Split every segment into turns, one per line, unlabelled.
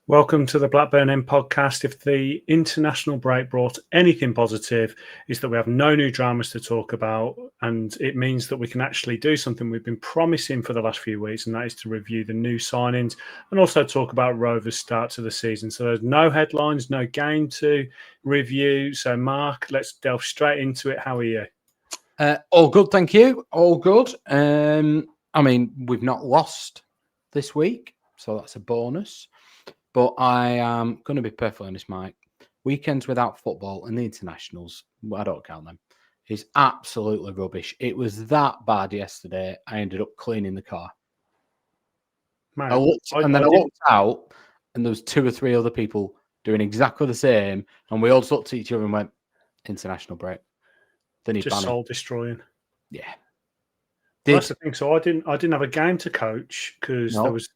Welcome to the Blackburn End Podcast. If the international break brought anything positive, is that we have no new dramas to talk about, and it means that we can actually do something we've been promising for the last few weeks, and that is to review the new signings and also talk about Rovers' start to the season. So there's no headlines, no game to review. So Mark, let's delve straight into it. How are you?
All good, thank you. All good. We've not lost this week, so that's a bonus. But I am going to be perfectly honest, Mike. Weekends without football and the internationals, I don't count them, is absolutely rubbish. It was that bad yesterday. I ended up cleaning the car.
Mate,
I looked out, and there was 2 or 3 other people doing exactly the same, and we all looked at each other and went, "International break." Then he
just soul destroying.
Yeah,
that's the thing. So I didn't have a game to coach because there was,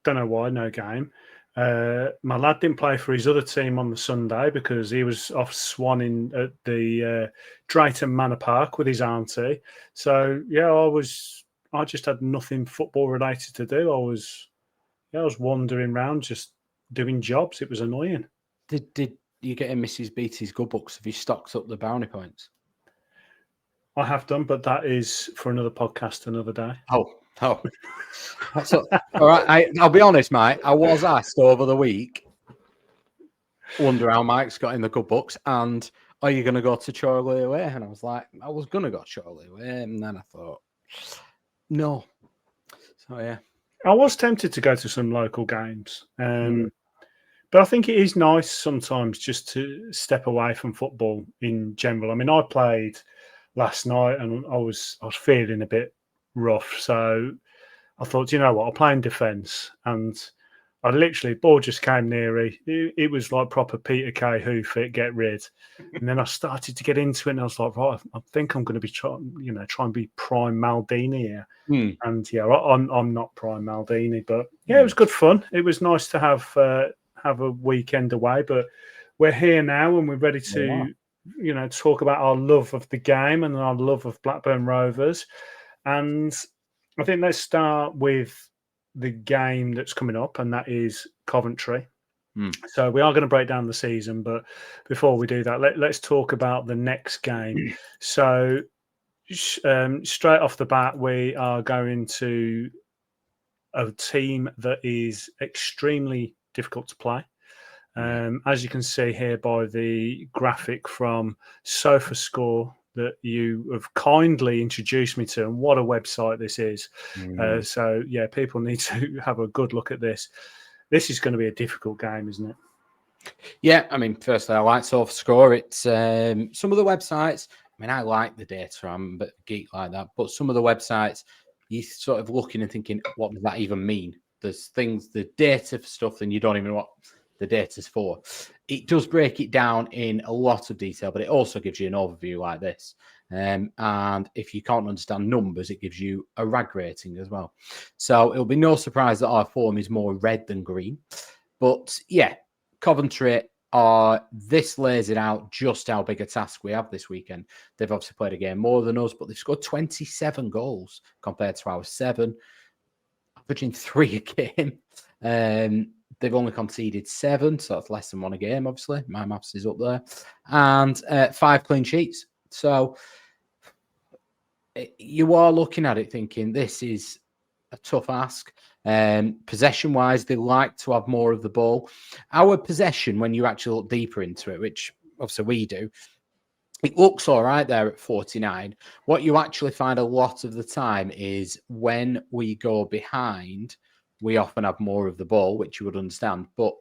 don't know why, no game. My lad didn't play for his other team on the Sunday because he was off swanning at the Drayton Manor Park with his auntie. So yeah, I just had nothing football related to do. I was wandering around just doing jobs. It was annoying.
Did you get in Mrs. Beaty's good books? Have you stocked up the brownie points?
I have done, but that is for another podcast another day.
Oh. So, all right. I'll be honest, Mike. I was asked over the week, wonder how Mike's got in the good books, and are you going to go to Chorley away? And I was like, I was going to go to Chorley away, and then I thought, no. So yeah,
I was tempted to go to some local games, but I think it is nice sometimes just to step away from football in general. I mean, I played last night, and I was feeling a bit rough, so I thought, you know what, I'll play in defence. And I literally, ball just came near me. It was like proper Peter Kay, who fit, get rid. And then I started to get into it, and I was like, right, I think I'm going to be try and be prime Maldini here. And yeah, I'm not prime Maldini, but yeah, it was good fun. It was nice to have a weekend away, but we're here now, and we're ready to talk about our love of the game and our love of Blackburn Rovers. And I think let's start with the game that's coming up, and that is Coventry. So we are going to break down the season, but before we do that, let's talk about the next game. So straight off the bat, we are going to a team that is extremely difficult to play. As you can see here by the graphic from SofaScore that you have kindly introduced me to, and what a website this is. So yeah, people need to have a good look at this. This is going to be a difficult game, isn't it?
Yeah, I mean, firstly, I like SofaScore. It's some of the websites. I mean, I like the data. I'm a bit of a geek like that. But some of the websites, you're sort of looking and thinking, what does that even mean? There's things, the data for stuff, and you don't even know what the data's for. It does break it down in a lot of detail, but it also gives you an overview like this. And if you can't understand numbers, it gives you a RAG rating as well. So it'll be no surprise that our form is more red than green. But yeah, Coventry this lays it out just how big a task we have this weekend. They've obviously played a game more than us, but they've scored 27 goals compared to our 7, averaging 3 a game. They've only conceded 7, so that's less than 1 a game, obviously. My maths is up there. And 5 clean sheets. So you are looking at it thinking this is a tough ask. Possession-wise, they like to have more of the ball. Our possession, when you actually look deeper into it, which obviously we do, it looks all right there at 49. What you actually find a lot of the time is when we go behind, we often have more of the ball, which you would understand. But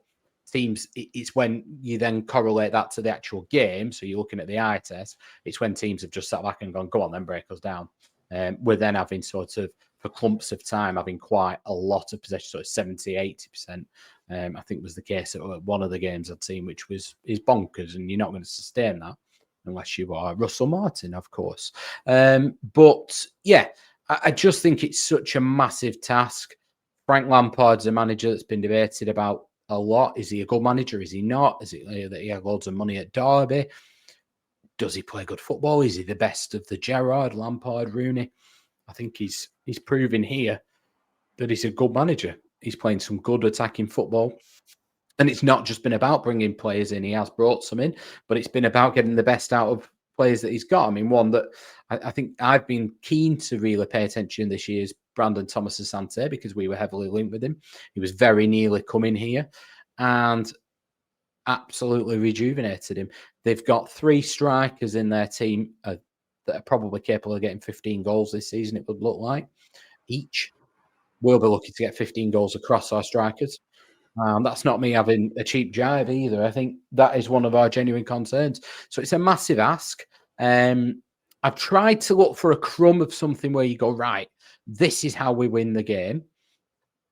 teams, it's when you then correlate that to the actual game. So you're looking at the eye test. It's when teams have just sat back and gone, go on, then break us down. We're then having sort of, for clumps of time, having quite a lot of possession, sort of 70, 80%. I think was the case at one of the games I'd seen, which is bonkers. And you're not going to sustain that unless you are Russell Martin, of course. But yeah, I just think it's such a massive task. Frank Lampard's a manager that's been debated about a lot. Is he a good manager? Is he not? Is it that he had loads of money at Derby? Does he play good football? Is he the best of the Gerrard, Lampard, Rooney? I think he's proving here that he's a good manager. He's playing some good attacking football. And it's not just been about bringing players in. He has brought some in, but it's been about getting the best out of players that he's got. I mean, one that I think I've been keen to really pay attention this year is Brandon Thomas Asante, because we were heavily linked with him. He was very nearly coming here and absolutely rejuvenated him. They've got 3 strikers in their team that are probably capable of getting 15 goals this season, it would look like, each. We'll be looking to get 15 goals across our strikers. That's not me having a cheap jive either. I think that is one of our genuine concerns. So it's a massive ask. I've tried to look for a crumb of something where you go, right, this is how we win the game.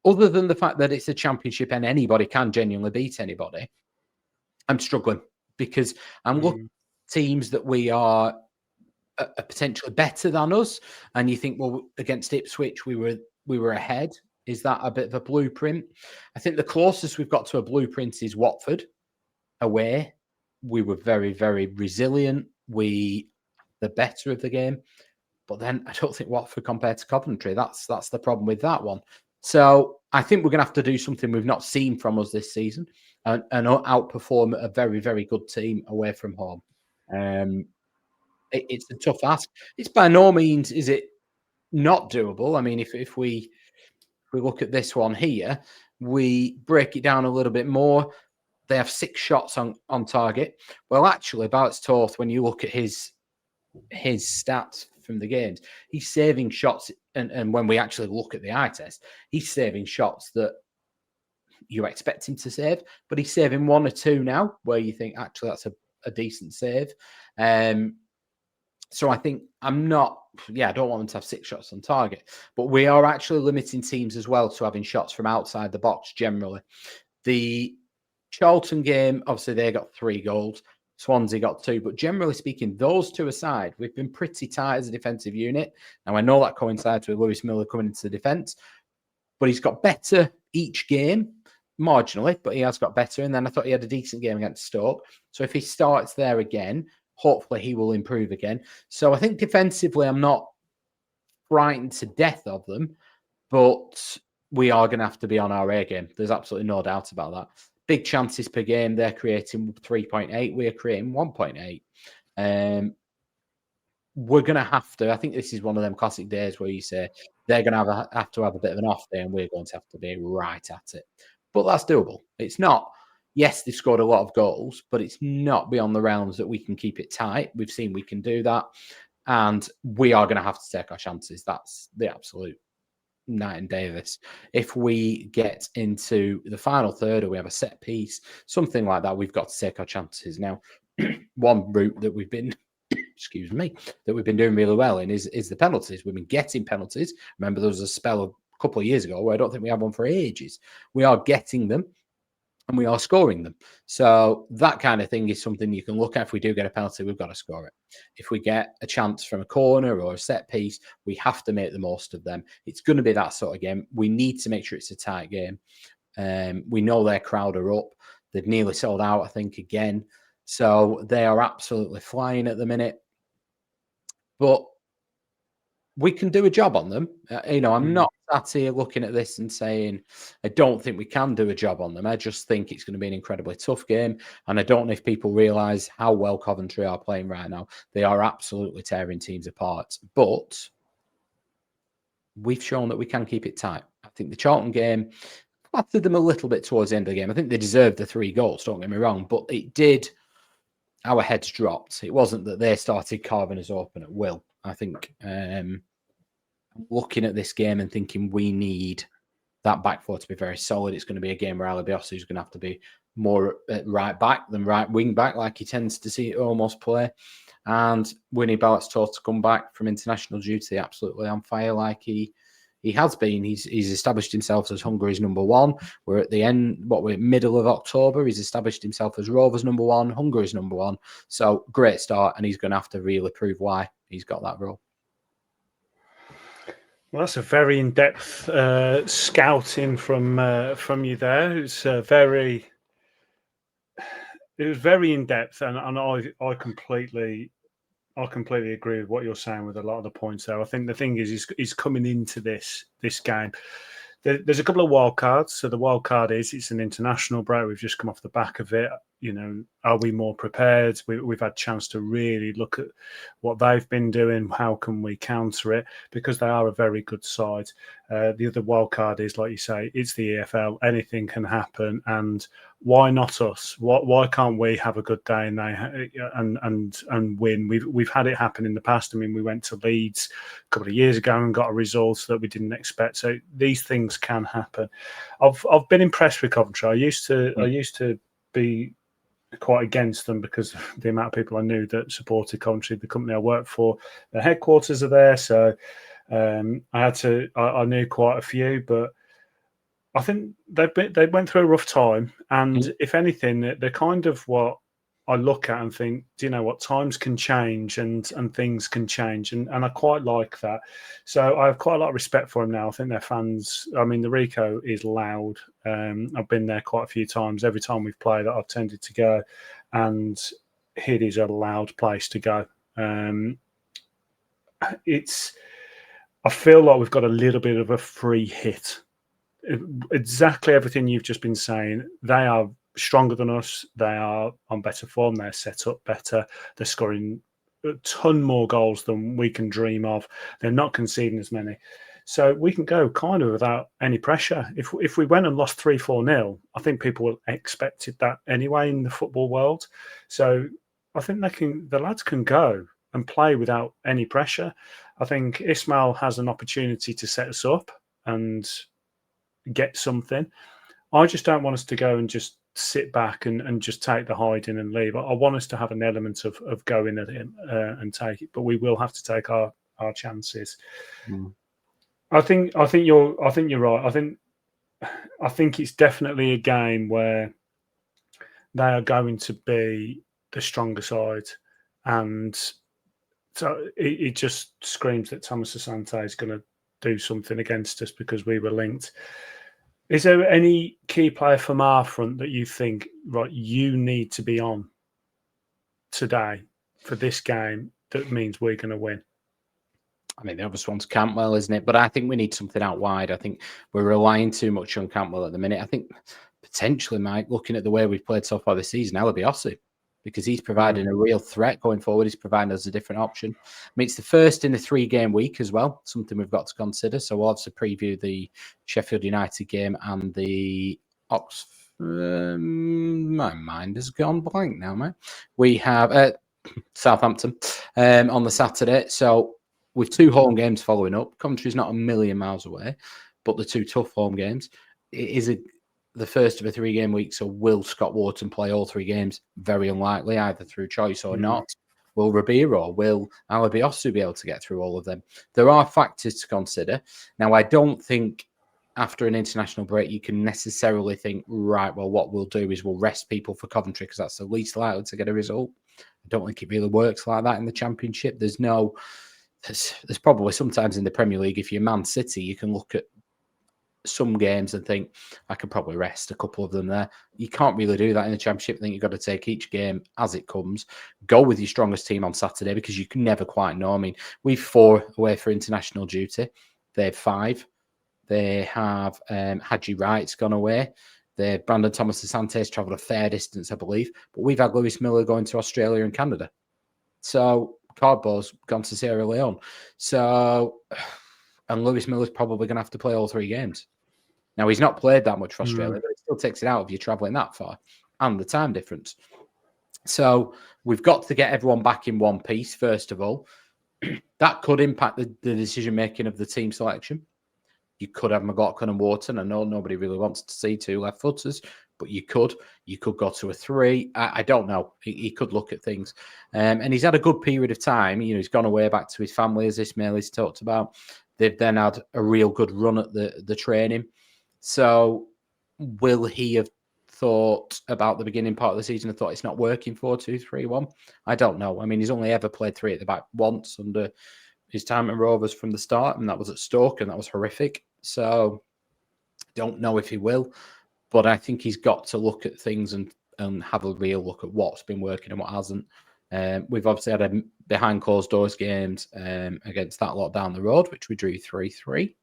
Other than the fact that it's a championship and anybody can genuinely beat anybody, I'm struggling because I'm looking at teams that we are potentially better than us. And you think, well, against Ipswich, we were ahead. Is that a bit of a blueprint? I think the closest we've got to a blueprint is Watford away. We were very, very resilient. The better of the game. But then I don't think Watford compared to Coventry. That's the problem with that one. So I think we're going to have to do something we've not seen from us this season and outperform a very, very good team away from home. It's a tough ask. It's by no means is it not doable. I mean, if we look at this one here, we break it down a little bit more. They have 6 shots on target. Well, actually, Barrett's Toth, when you look at his stats from the games, he's saving shots. And when we actually look at the eye test, he's saving shots that you expect him to save, but he's saving 1 or 2 now where you think, actually, that's a decent save. So I think I don't want them to have 6 shots on target, but we are actually limiting teams as well to having shots from outside the box generally. The Charlton game, obviously they got 3 goals. Swansea got 2, but generally speaking, those 2 aside, we've been pretty tight as a defensive unit. Now I know that coincides with Lewis Miller coming into the defence, but he's got better each game, marginally, but he has got better. And then I thought he had a decent game against Stoke. So if he starts there again, hopefully he will improve again. So I think defensively, I'm not frightened to death of them, but we are going to have to be on our A game. There's absolutely no doubt about that. Big chances per game. They're creating 3.8. We're creating 1.8. We're going to have to, I think this is one of them classic days where you say they're going to have to have a bit of an off day and we're going to have to be right at it. But that's doable. It's not, yes, they've scored a lot of goals, but it's not beyond the realms that we can keep it tight. We've seen we can do that. And we are going to have to take our chances. That's the absolute night and day of this. If we get into the final third or we have a set piece, something like that, we've got to take our chances. Now, one route that we've been that we've been doing really well in is the penalties. We've been getting penalties. Remember, there was a spell a couple of years ago where I don't think we had one for ages. We are getting them and we are scoring them. So that kind of thing is something you can look at. If we do get a penalty, we've got to score it. If we get a chance from a corner or a set piece, we have to make the most of them. It's going to be that sort of game. We need to make sure it's a tight game. We know their crowd are up. They've nearly sold out, I think, again. So they are absolutely flying at the minute. But we can do a job on them. I'm not sat here looking at this and saying, I don't think we can do a job on them. I just think it's going to be an incredibly tough game. And I don't know if people realise how well Coventry are playing right now. They are absolutely tearing teams apart. But we've shown that we can keep it tight. I think the Charlton game flattered them a little bit towards the end of the game. I think they deserved the 3 goals, don't get me wrong. But it did, our heads dropped. It wasn't that they started carving us open at will. I think looking at this game and thinking we need that back four to be very solid. It's going to be a game where Alabiosu is going to have to be more right back than right wing back, like he tends to see it almost play. And Winnie Ballott's told to come back from international duty absolutely on fire like he has been. He's established himself as Hungary's number 1. We're at the end, we're middle of October. He's established himself as Rovers number 1, Hungary's number 1. So great start, and he's going to have to really prove why he's got that role.
Well, that's a very in-depth scouting from you there. It was very in-depth, and I completely agree with what you're saying with a lot of the points there. I think the thing is coming into this game. there's a couple of wild cards. So the wild card is it's an international break. We've just come off the back of it. Are we more prepared? We've had a chance to really look at what they've been doing. How can we counter it? Because they are a very good side. The other wild card is, like you say, it's the EFL. Anything can happen, and why not us? Why can't we have a good day and win? We've had it happen in the past. I mean, we went to Leeds a couple of years ago and got a result that we didn't expect. So these things can happen. I've been impressed with Coventry. I used to be quite against them because of the amount of people I knew that supported Coventry. The company I worked for, their headquarters are there, so I knew quite a few, but I think they went through a rough time, and if anything, they're kind of what I look at and think, do you know what, times can change and things can change, and I quite like that. So I have quite a lot of respect for them now. I think their fans, I mean, the Ricoh is loud. I've been there quite a few times. Every time we've played, I've tended to go, and it is a loud place to go. I feel like we've got a little bit of a free hit. Exactly everything you've just been saying. They are stronger than us. They are on better form. They're set up better. They're scoring a ton more goals than we can dream of. They're not conceding as many. So we can go kind of without any pressure. If we went and lost 3-4-0, I think people expected that anyway in the football world. So I think the lads can go and play without any pressure. I think Ismaël has an opportunity to set us up and get something. I just don't want us to go and just sit back and just take the hiding and leave. I want us to have an element of going at him and take it, but we will have to take our chances. I think you're right. I think it's definitely a game where they are going to be the stronger side, and so it just screams that Thomas Asante is going to do something against us because we were linked. Is there any key player from our front that you think, right, you need to be on today for this game that means we're going to win?
I mean, the obvious one's Cantwell, isn't it? But I think we need something out wide. I think we're relying too much on Cantwell at the minute. I think potentially, Mike, looking at the way we've played so far this season, Beaty, because he's providing a real threat going forward. He's providing us a different option. I mean, it's the first in the 3-game week as well, something we've got to consider. So we'll obviously preview the Sheffield United game and the Oxford. My mind has gone blank now, mate. We have Southampton on the Saturday. So with 2 home games following up, Coventry's not a million miles away, but the 2 tough home games, it is the first of a 3-game week. So will Scott Wharton play all 3 games? Very unlikely, either through choice or not. Will Ribeiro, will Alabiossu be able to get through all of them? There are factors to consider. Now, I don't think after an international break, you can necessarily think, right, well, what we'll do is we'll rest people for Coventry because that's the least likely to get a result. I don't think it really works like that in the Championship. There's probably sometimes in the Premier League, if you're Man City, you can look at some games and think, I could probably rest a couple of them there. You can't really do that in the Championship. I think you've got to take each game as it comes. Go with your strongest team on Saturday because you can never quite know. I mean, we've 4 away for international duty. They have 5. They have Haji Wright's gone away. Brandon Thomas Asante's travelled a fair distance, I believe. But we've had Lewis Miller going to Australia and Canada. So Cardboard's gone to Sierra Leone. And Lewis Miller's probably going to have to play all 3 games. Now, he's not played that much for Australia, but it still takes it out of you travelling that far and the time difference. So we've got to get everyone back in one piece, first of all. That could impact the decision-making of the team selection. You could have McLaughlin and Wharton. I know nobody really wants to see 2 left-footers, but you could go to a 3. I don't know. He could look at things. And he's had a good period of time. He's gone away back to his family, as Ismaël has talked about. They've then had a real good run at the training. So will he have thought about the beginning part of the season and thought it's not working 4-2-3-1? I don't know. I mean, he's only ever played 3 at the back once under his time at Rovers from the start, and that was at Stoke, and that was horrific. So don't know if he will, but I think he's got to look at things and have a real look at what's been working and what hasn't. We've obviously had a behind closed doors games against that lot down the road, which we drew 3-3.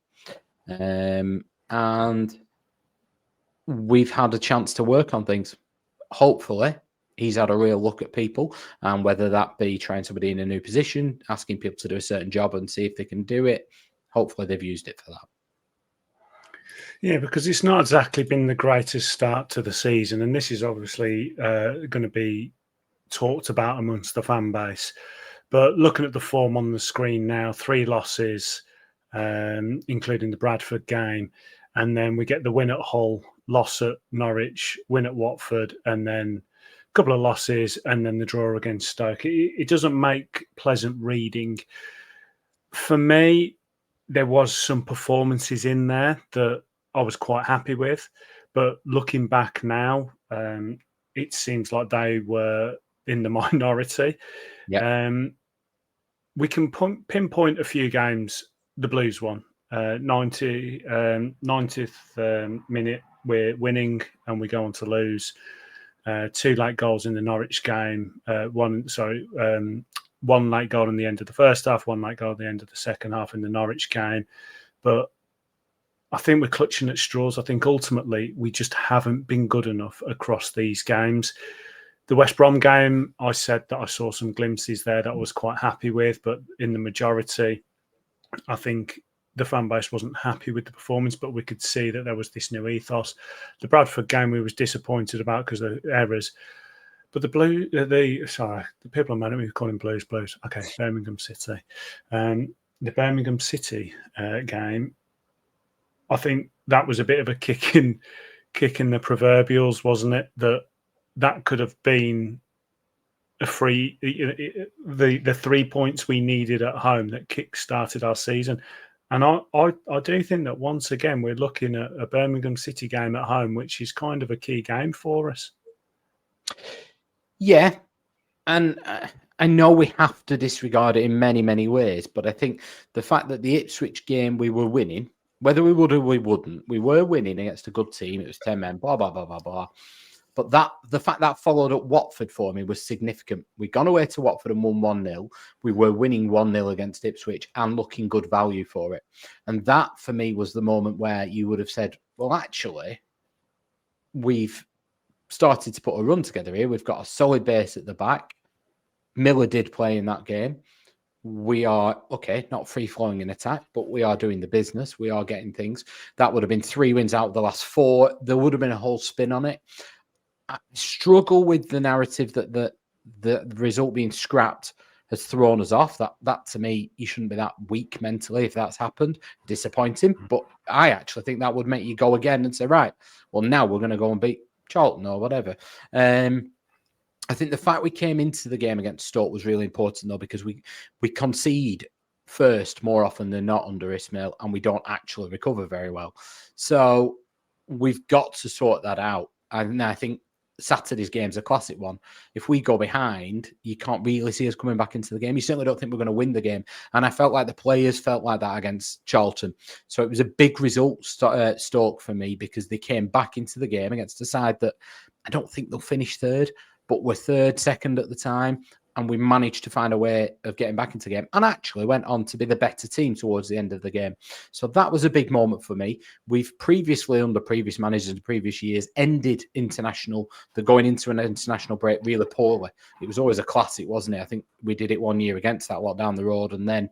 and we've had a chance to work on things. Hopefully, he's had a real look at people, and whether that be trying somebody in a new position, asking people to do a certain job and see if they can do it. Hopefully, they've used it for that.
Yeah, because it's not exactly been the greatest start to the season, and this is obviously going to be talked about amongst the fan base. But looking at the form on the screen now, 3 losses, including the Bradford game, and then we get the win at Hull, loss at Norwich, win at Watford, and then a couple of losses, and then the draw against Stoke. It doesn't make pleasant reading. For me, there was some performances in there that I was quite happy with, but looking back now, it seems like they were in the minority.
Yeah.
We can pinpoint a few games. The Blues won. 90th minute, we're winning and we go on to lose. 2 late goals in the Norwich game. One late goal in the end of the first half, 1 late goal at the end of the second half in the Norwich game. But I think we're clutching at straws. I think ultimately we just haven't been good enough across these games. The West Brom game, I said that I saw some glimpses there that I was quite happy with, but in the majority, I think the fan base wasn't happy with the performance, but we could see that there was this new ethos. The Bradford game we was disappointed about because of the errors. But the people on Man, we call him Blues. Okay, Birmingham City. The Birmingham City game, I think that was a bit of a kick in the proverbials, wasn't it? That could have been a free, the 3 points we needed at home that kick-started our season. And I do think that once again we're looking at a Birmingham City game at home, which is kind of a key game for us.
Yeah, and I know we have to disregard it in many, many ways, but I think the fact that the Ipswich game we were winning, whether we would or we wouldn't, we were winning against a good team. It was 10 men, blah, blah, blah, blah, blah. But the fact that followed up Watford for me was significant. We'd gone away to Watford and won 1-0. We were winning 1-0 against Ipswich and looking good value for it. And that, for me, was the moment where you would have said, well, actually, we've started to put a run together here. We've got a solid base at the back. Miller did play in that game. We are, okay, not free-flowing in attack, but we are doing the business. We are getting things. That would have been 3 wins out of the last 4. There would have been a whole spin on it. I struggle with the narrative that the result being scrapped has thrown us off. That to me, you shouldn't be that weak mentally if that's happened. Disappointing. But I actually think that would make you go again and say, right, well, now we're going to go and beat Charlton or whatever. I think the fact we came into the game against Stoke was really important, though, because we concede first more often than not under Ismaël, and we don't actually recover very well. So we've got to sort that out. And I think Saturday's game's a classic one. If we go behind, you can't really see us coming back into the game. You certainly don't think we're going to win the game. And I felt like the players felt like that against Charlton. So it was a big result, Stoke, for me, because they came back into the game against a side that I don't think they'll finish third, but we're third, second at the time. And we managed to find a way of getting back into the game and actually went on to be the better team towards the end of the game. So that was a big moment for me. We've previously, under previous managers in previous years, ended going into an international break really poorly. It was always a classic, wasn't it? I think we did it 1 year against that lot down the road, and then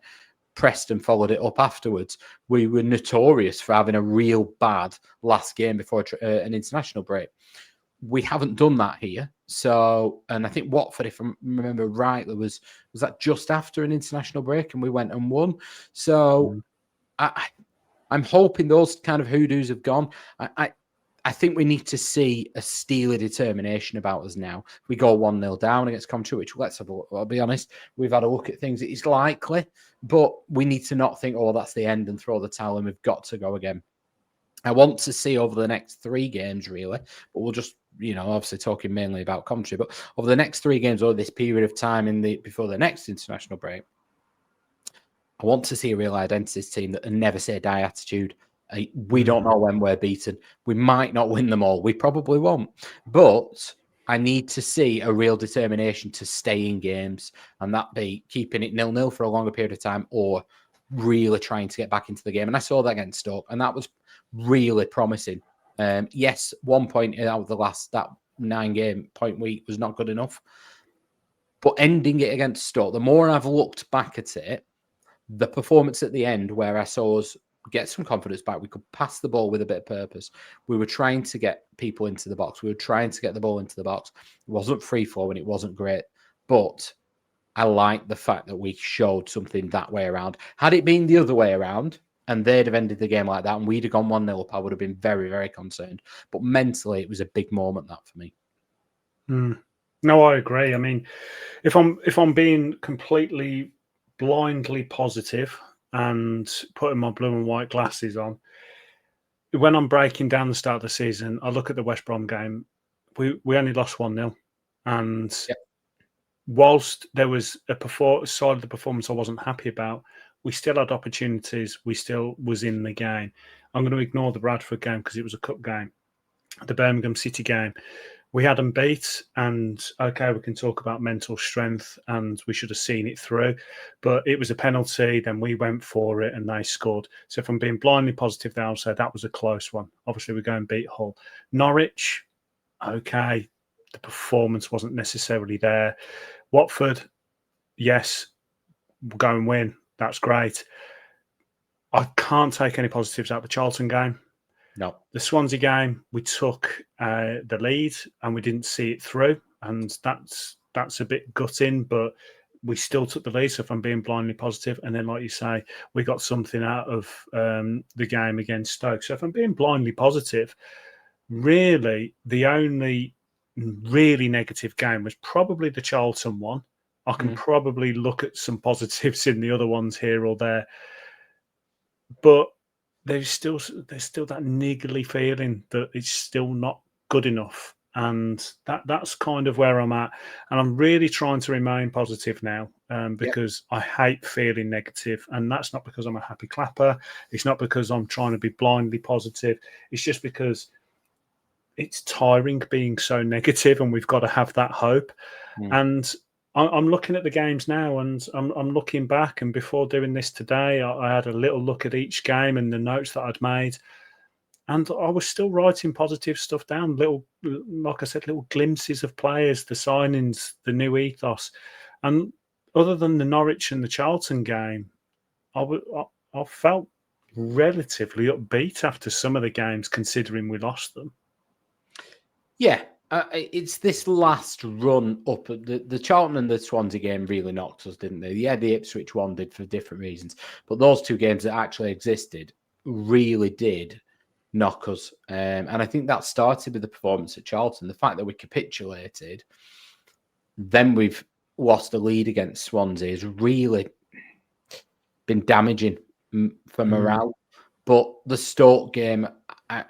Preston followed it up afterwards. We were notorious for having a real bad last game before an international break. We haven't done that here. So, and I think Watford, if I remember rightly, was that just after an international break and we went and won. So I'm hoping those kind of hoodoos have gone. I think we need to see a steely determination about us now. We go 1-0 down against Coventry, which I'll be honest, we've had a look at things. It's likely, but we need to not think, oh, that's the end and throw the towel in. We've got to go again. I want to see over the next 3 games, really, but we'll just, obviously talking mainly about Coventry, but over the next 3 games or this period of time before the next international break, I want to see a real identity team that a never say die attitude. We don't know when we're beaten. We might not win them all. We probably won't. But I need to see a real determination to stay in games, and that be keeping it 0-0 for a longer period of time or really trying to get back into the game. And I saw that against Stoke, and that was really promising. Yes, 1 point out of that 9-game point week was not good enough. But ending it against Stoke, the more I've looked back at it, the performance at the end where I saw us get some confidence back, we could pass the ball with a bit of purpose. We were trying to get people into the box. We were trying to get the ball into the box. It wasn't free flow and it wasn't great. But I like the fact that we showed something that way around. Had it been the other way around and they'd have ended the game like that and we'd have gone 1-0 up, I would have been very, very concerned. But mentally, it was a big moment, that, for me.
No, I agree. I mean, if I'm being completely blindly positive and putting my blue and white glasses on, when I'm breaking down the start of the season, I look at the West Brom game. We only lost 1-0. And whilst there was a side of the performance I wasn't happy about, we still had opportunities. We still was in the game. I'm going to ignore the Bradford game because it was a cup game. The Birmingham City game, we had them beat, and okay, we can talk about mental strength, and we should have seen it through, but it was a penalty, then we went for it, and they scored. So if I'm being blindly positive there, I'll say that was a close one. Obviously, we go and beat Hull. Norwich, okay, the performance wasn't necessarily there. Watford, yes, we'll go and win. That's great. I can't take any positives out of the Charlton game.
No.
The Swansea game, we took the lead and we didn't see it through, and that's a bit gutting, but we still took the lead. So if I'm being blindly positive, and then like you say, we got something out of the game against Stoke. So if I'm being blindly positive, really the only really negative game was probably the Charlton one. I can probably look at some positives in the other ones here or there, but there's still that niggly feeling that it's still not good enough, and that's kind of where I'm at. And I'm really trying to remain positive now, because I hate feeling negative, and that's not because I'm a happy clapper. It's not because I'm trying to be blindly positive. It's just because it's tiring being so negative, and we've got to have that hope. And I'm looking at the games now, and I'm looking back. And before doing this today, I had a little look at each game and the notes that I'd made, and I was still writing positive stuff down. Little, like I said, little glimpses of players, the signings, the new ethos. And other than the Norwich and the Charlton game, I felt relatively upbeat after some of the games, considering we lost them.
Yeah. It's this last run up. The Charlton and the Swansea game really knocked us, didn't they? Yeah, the Ipswich one did for different reasons. But those two games that actually existed really did knock us. And I think that started with the performance at Charlton. The fact that we capitulated, then we've lost the lead against Swansea has really been damaging for morale. But the Stoke game, I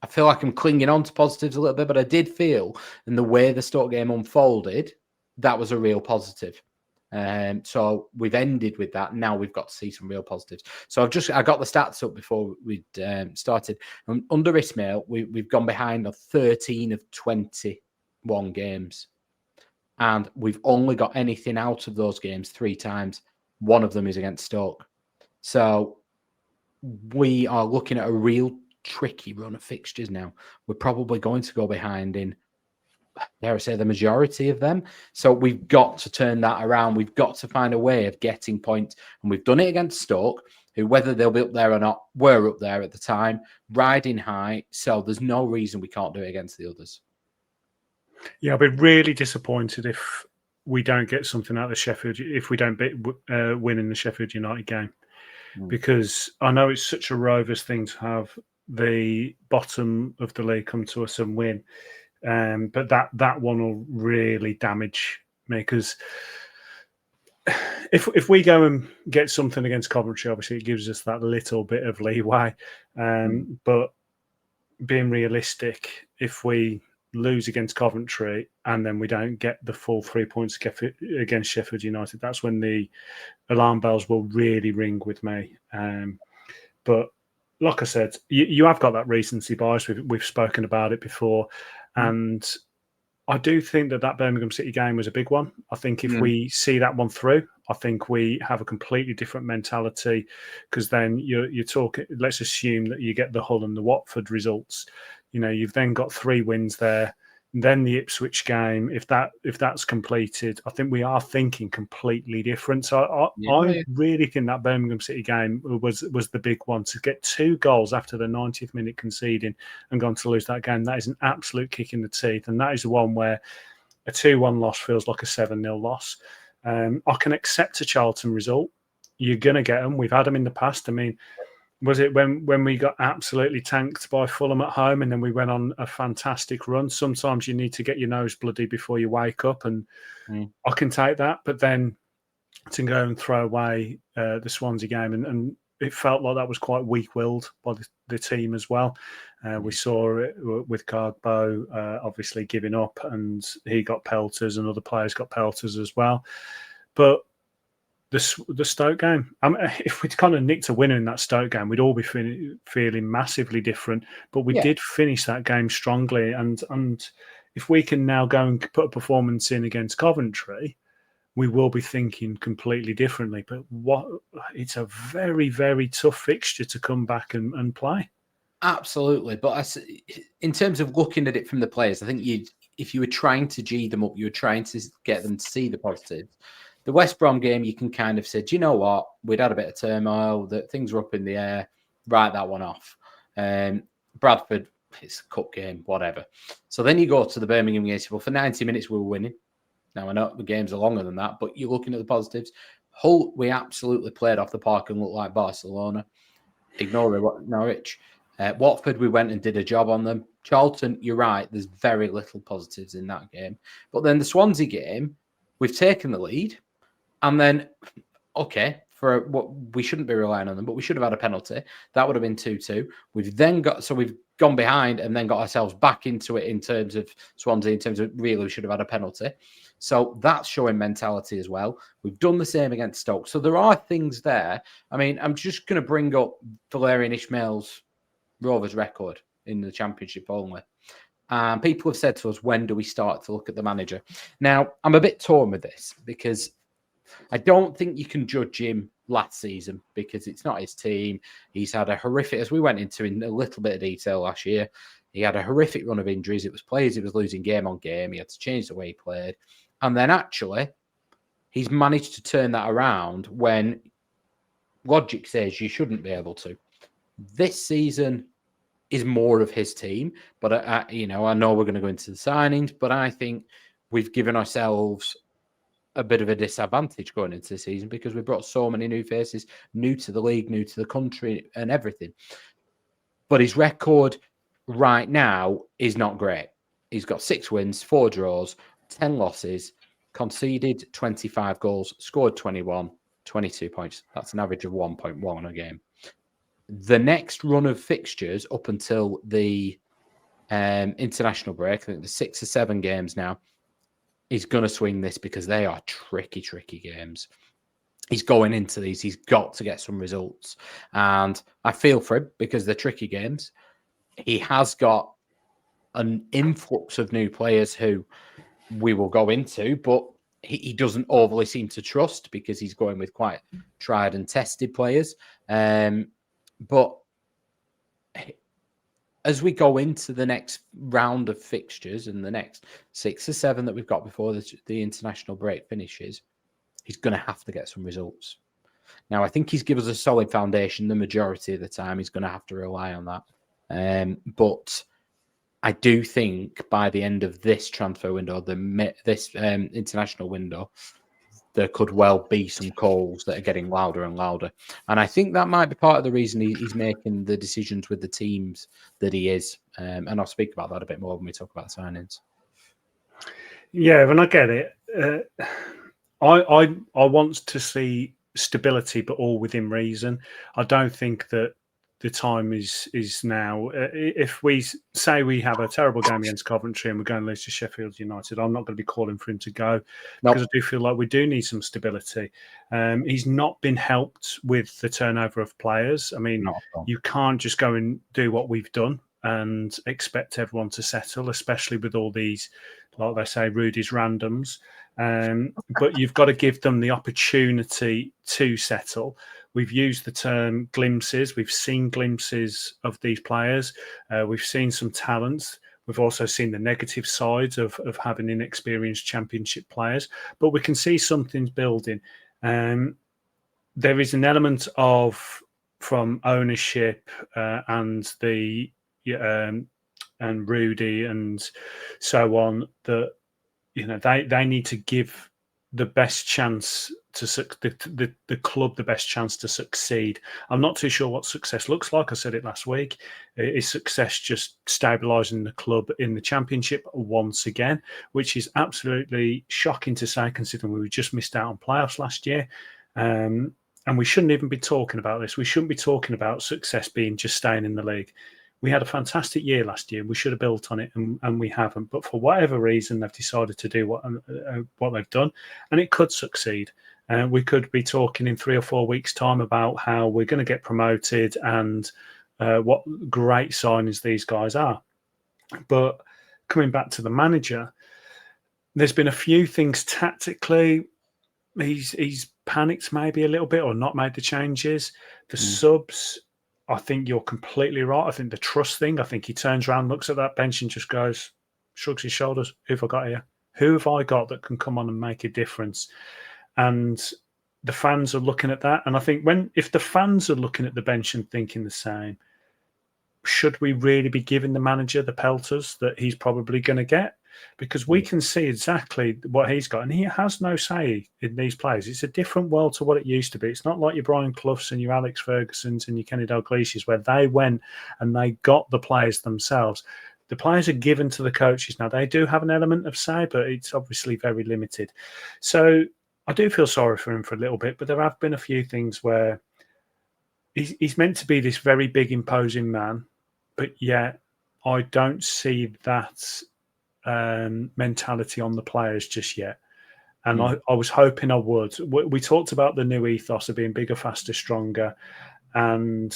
feel like I'm clinging on to positives a little bit, but I did feel in the way the Stoke game unfolded, that was a real positive. So we've ended with that. Now we've got to see some real positives. So I got the stats up before we'd started. Under Ismaël, we've gone behind on 13 of 21 games. And we've only got anything out of those games 3 times. One of them is against Stoke. So we are looking at a real tricky run of fixtures now. We're probably going to go behind in, dare I say, the majority of them. So we've got to turn that around. We've got to find a way of getting points. And we've done it against Stoke, who, whether they'll be up there or not, were up there at the time, riding high. So there's no reason we can't do it against the others.
Yeah, I'll be really disappointed if we don't get something out of Sheffield, if we don't win in the Sheffield United game. Because I know it's such a Rovers thing to have the bottom of the league come to us and win. But that one will really damage me, because if we go and get something against Coventry, obviously it gives us that little bit of leeway. But being realistic, if we lose against Coventry and then we don't get the full 3 points against Sheffield United, that's when the alarm bells will really ring with me. But like I said, you have got that recency bias. We've spoken about it before. And I do think that Birmingham City game was a big one. I think if we see that one through, I think we have a completely different mentality, because then you're talking, let's assume that you get the Hull and the Watford results. You've then got 3 wins there. Then the Ipswich game, if that's completed, I think we are thinking completely different. So I really think that Birmingham City game was the big one. To get 2 goals after the 90th minute conceding and gone to lose that game, that is an absolute kick in the teeth. And that is the one where a 2-1 loss feels like a 7-0 loss. I can accept a Charlton result. You're going to get them. We've had them in the past. I mean, was it when we got absolutely tanked by Fulham at home and then we went on a fantastic run? Sometimes you need to get your nose bloody before you wake up, and I can take that. But then to go and throw away the Swansea game, and it felt like that was quite weak-willed by the team as well. We saw it with Cardbo obviously giving up, and he got pelters and other players got pelters as well. But the Stoke game, if we'd kind of nicked a winner in that Stoke game, we'd all be feeling massively different. But we did finish that game strongly, and if we can now go and put a performance in against Coventry, we will be thinking completely differently. But it's a very, very tough fixture to come back and play.
Absolutely. But in terms of looking at it from the players, I think if you were trying to G them up, you were trying to get them to see the positives. The West Brom game, you can kind of say, do you know what? We'd had a bit of turmoil, that things were up in the air, write that one off. Bradford, it's a cup game, whatever. So then you go to the Birmingham game, well, for 90 minutes we were winning. Now, I know the games are longer than that, but you're looking at the positives. Hull, we absolutely played off the park and looked like Barcelona. Ignore Norwich. Watford, we went and did a job on them. Charlton, you're right, there's very little positives in that game. But then the Swansea game, we've taken the lead. And then, okay, for what we shouldn't be relying on them, but we should have had a penalty. That would have been 2-2. We've gone behind and then got ourselves back into it in terms of Swansea, in terms of really we should have had a penalty. So that's showing mentality as well. We've done the same against Stoke. So there are things there. I mean, I'm just going to bring up Valérien Ismaël's Rovers record in the Championship only. People have said to us, when do we start to look at the manager? Now, I'm a bit torn with this because I don't think you can judge him last season because it's not his team. He's had a horrific, as we went into in a little bit of detail last year, he had a horrific run of injuries. It was players he was losing game on game. He had to change the way he played. And then actually, he's managed to turn that around when logic says you shouldn't be able to. This season is more of his team, but I know we're going to go into the signings, but I think we've given ourselves a bit of a disadvantage going into the season because we brought so many new faces, new to the league, new to the country and everything. But his record right now is not great. He's got 6 wins, 4 draws, 10 losses, conceded 25 goals, scored 21, 22 points. That's an average of 1.1 a game. The next run of fixtures up until the international break, I think there's 6 or 7 games now, he's going to swing this because they are tricky, tricky games. He's going into these. He's got to get some results. And I feel for him because they're tricky games. He has got an influx of new players who we will go into, but he doesn't overly seem to trust because he's going with quite tried and tested players. But as we go into the next round of fixtures and the next 6 or 7 that we've got before the international break finishes, he's going to have to get some results. Now, I think he's given us a solid foundation the majority of the time. He's going to have to rely on that. But I do think by the end of this transfer window, this international window, there could well be some calls that are getting louder and louder. And I think that might be part of the reason he's making the decisions with the teams that he is. And I'll speak about that a bit more when we talk about signings.
Yeah, and I get it. I want to see stability, but all within reason. I don't think that the time is now. If we say we have a terrible game against Coventry and we're going to lose to Sheffield United, I'm not going to be calling for him to go because I do feel like we do need some stability. He's not been helped with the turnover of players. I mean, you can't just go and do what we've done and expect everyone to settle, especially with all these, like they say, Rudy's randoms. But you've got to give them the opportunity to settle. We've used the term glimpses. We've seen glimpses of these players. We've seen some talents. We've also seen the negative sides of having inexperienced championship players. But we can see something's building. There is an element of from ownership and the and Rudy and so on that they need to give the best chance to the club the best chance to succeed. I'm not too sure what success looks like. I said it last week. Is success just stabilising the club in the championship once again, which is absolutely shocking to say considering we just missed out on playoffs last year. And we shouldn't even be talking about this. We shouldn't be talking about success being just staying in the league. We had a fantastic year last year. We should have built on it, and we haven't. But for whatever reason, they've decided to do what they've done, and it could succeed. We could be talking in 3 or 4 weeks' time about how we're going to get promoted and what great signings these guys are. But coming back to the manager, there's been a few things tactically. He's panicked maybe a little bit or not made the changes. The subs, I think you're completely right. I think the trust thing, I think he turns around, looks at that bench and just goes, shrugs his shoulders. Who have I got here? Who have I got that can come on and make a difference? And the fans are looking at that. And I think if the fans are looking at the bench and thinking the same, should we really be giving the manager the pelters that he's probably going to get? Because we can see exactly what he's got, and he has no say in these players. It's a different world to what it used to be. It's not like your Brian Cloughs and your Alex Fergusons and your Kenny Dalglish's, where they went and they got the players themselves. The players are given to the coaches. Now, they do have an element of say, but it's obviously very limited. So I do feel sorry for him for a little bit, but there have been a few things where he's meant to be this very big, imposing man, but yet I don't see that mentality on the players just yet. And I was hoping I would. We talked about the new ethos of being bigger, faster, stronger. And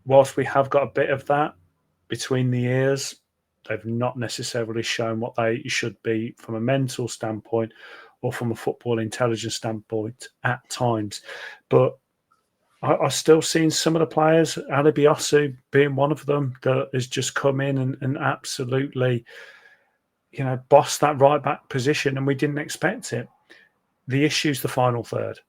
whilst we have got a bit of that between the ears, they've not necessarily shown what they should be from a mental standpoint or from a football intelligence standpoint at times. But I still seen some of the players, Ali Biasu being one of them, that has just come in and absolutely boss that right back position, and we didn't expect it. The issue's the final third,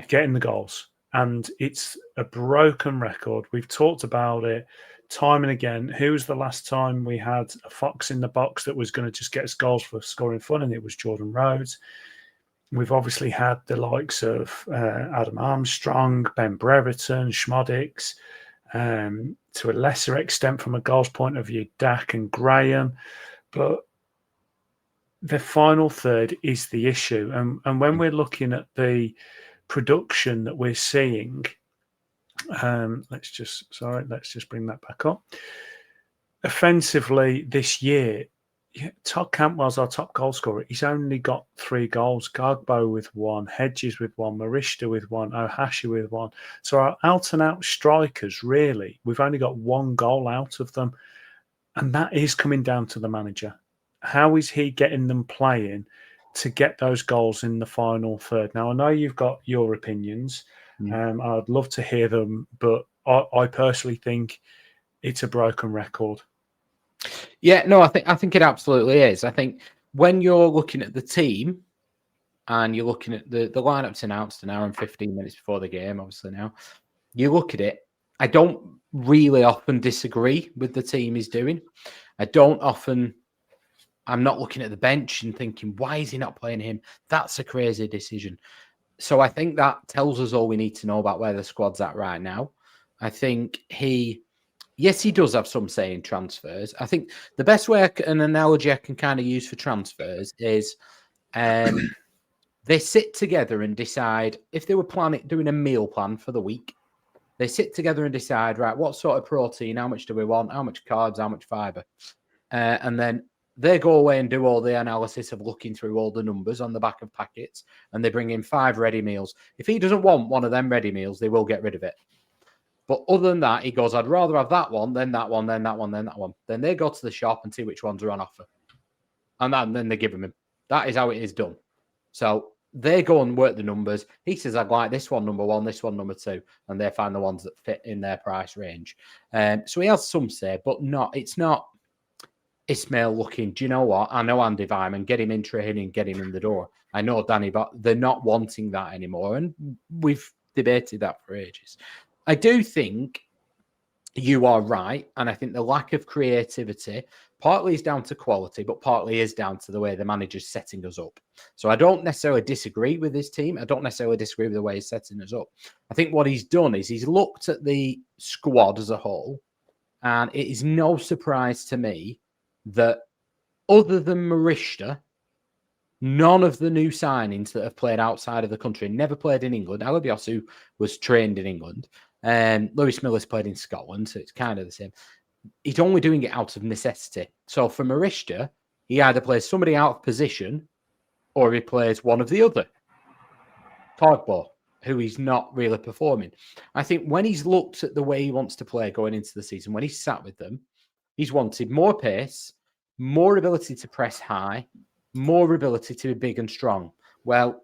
getting the goals, and it's a broken record. We've talked about it time and again. Who was the last time we had a fox in the box that was going to just get us goals for scoring fun? And it was Jordan Rhodes. We've obviously had the likes of Adam Armstrong, Ben Brereton, Schmodix, to a lesser extent from a goals point of view, Dak and Graham, but the final third is the issue. And when we're looking at the production that we're seeing, let's just bring that back up. Offensively this year, Todd Cantwell's our top goal scorer. He's only got 3 goals. Gagbo with 1, Hedges with 1, Marishta with 1, Ohashi with 1. So our out-and-out strikers, really, we've only got 1 goal out of them. And that is coming down to the manager. How is he getting them playing to get those goals in the final third? Now, I know you've got your opinions. I'd love to hear them, but I personally think it's a broken record.
Yeah, no, I think it absolutely is. I think when you're looking at the team and you're looking at the lineup's announced an hour and 15 minutes before the game, obviously now, you look at it, I don't really often disagree with the team he's doing. I'm not looking at the bench and thinking, why is he not playing him? That's a crazy decision. So I think that tells us all we need to know about where the squad's at right now. I think he does have some say in transfers. I think the best way, an analogy I can kind of use for transfers is they sit together and decide, if they were doing a meal plan for the week, they sit together and decide, right, what sort of protein, how much do we want, how much carbs, how much fiber? And then they go away and do all the analysis of looking through all the numbers on the back of packets, and they bring in 5 ready meals. If he doesn't want one of them ready meals, they will get rid of it. But other than that, he goes, I'd rather have that one, then that one, then that one, then that one. Then they go to the shop and see which ones are on offer. And then they give them him. That is how it is done. So they go and work the numbers. He says, I'd like this one number 1, this one number 2, and they find the ones that fit in their price range. So he has some say, but it's not Ismaël looking, do you know what? I know Andy Vyman, get him in training, get him in the door. I know Danny, but they're not wanting that anymore. And we've debated that for ages. I do think you are right. And I think the lack of creativity partly is down to quality, but partly is down to the way the manager's setting us up. So I don't necessarily disagree with his team. I don't necessarily disagree with the way he's setting us up. I think what he's done is he's looked at the squad as a whole, and it is no surprise to me that other than Marishta, none of the new signings that have played outside of the country, never played in England. Alabiosu was trained in England. Lewis Miller's played in Scotland, so it's kind of the same. He's only doing it out of necessity. So for Marishta, he either plays somebody out of position or he plays one of the other. Cogbo, who he's not really performing. I think when he's looked at the way he wants to play going into the season, when he's sat with them, he's wanted more pace, more ability to press high, more ability to be big and strong. Well,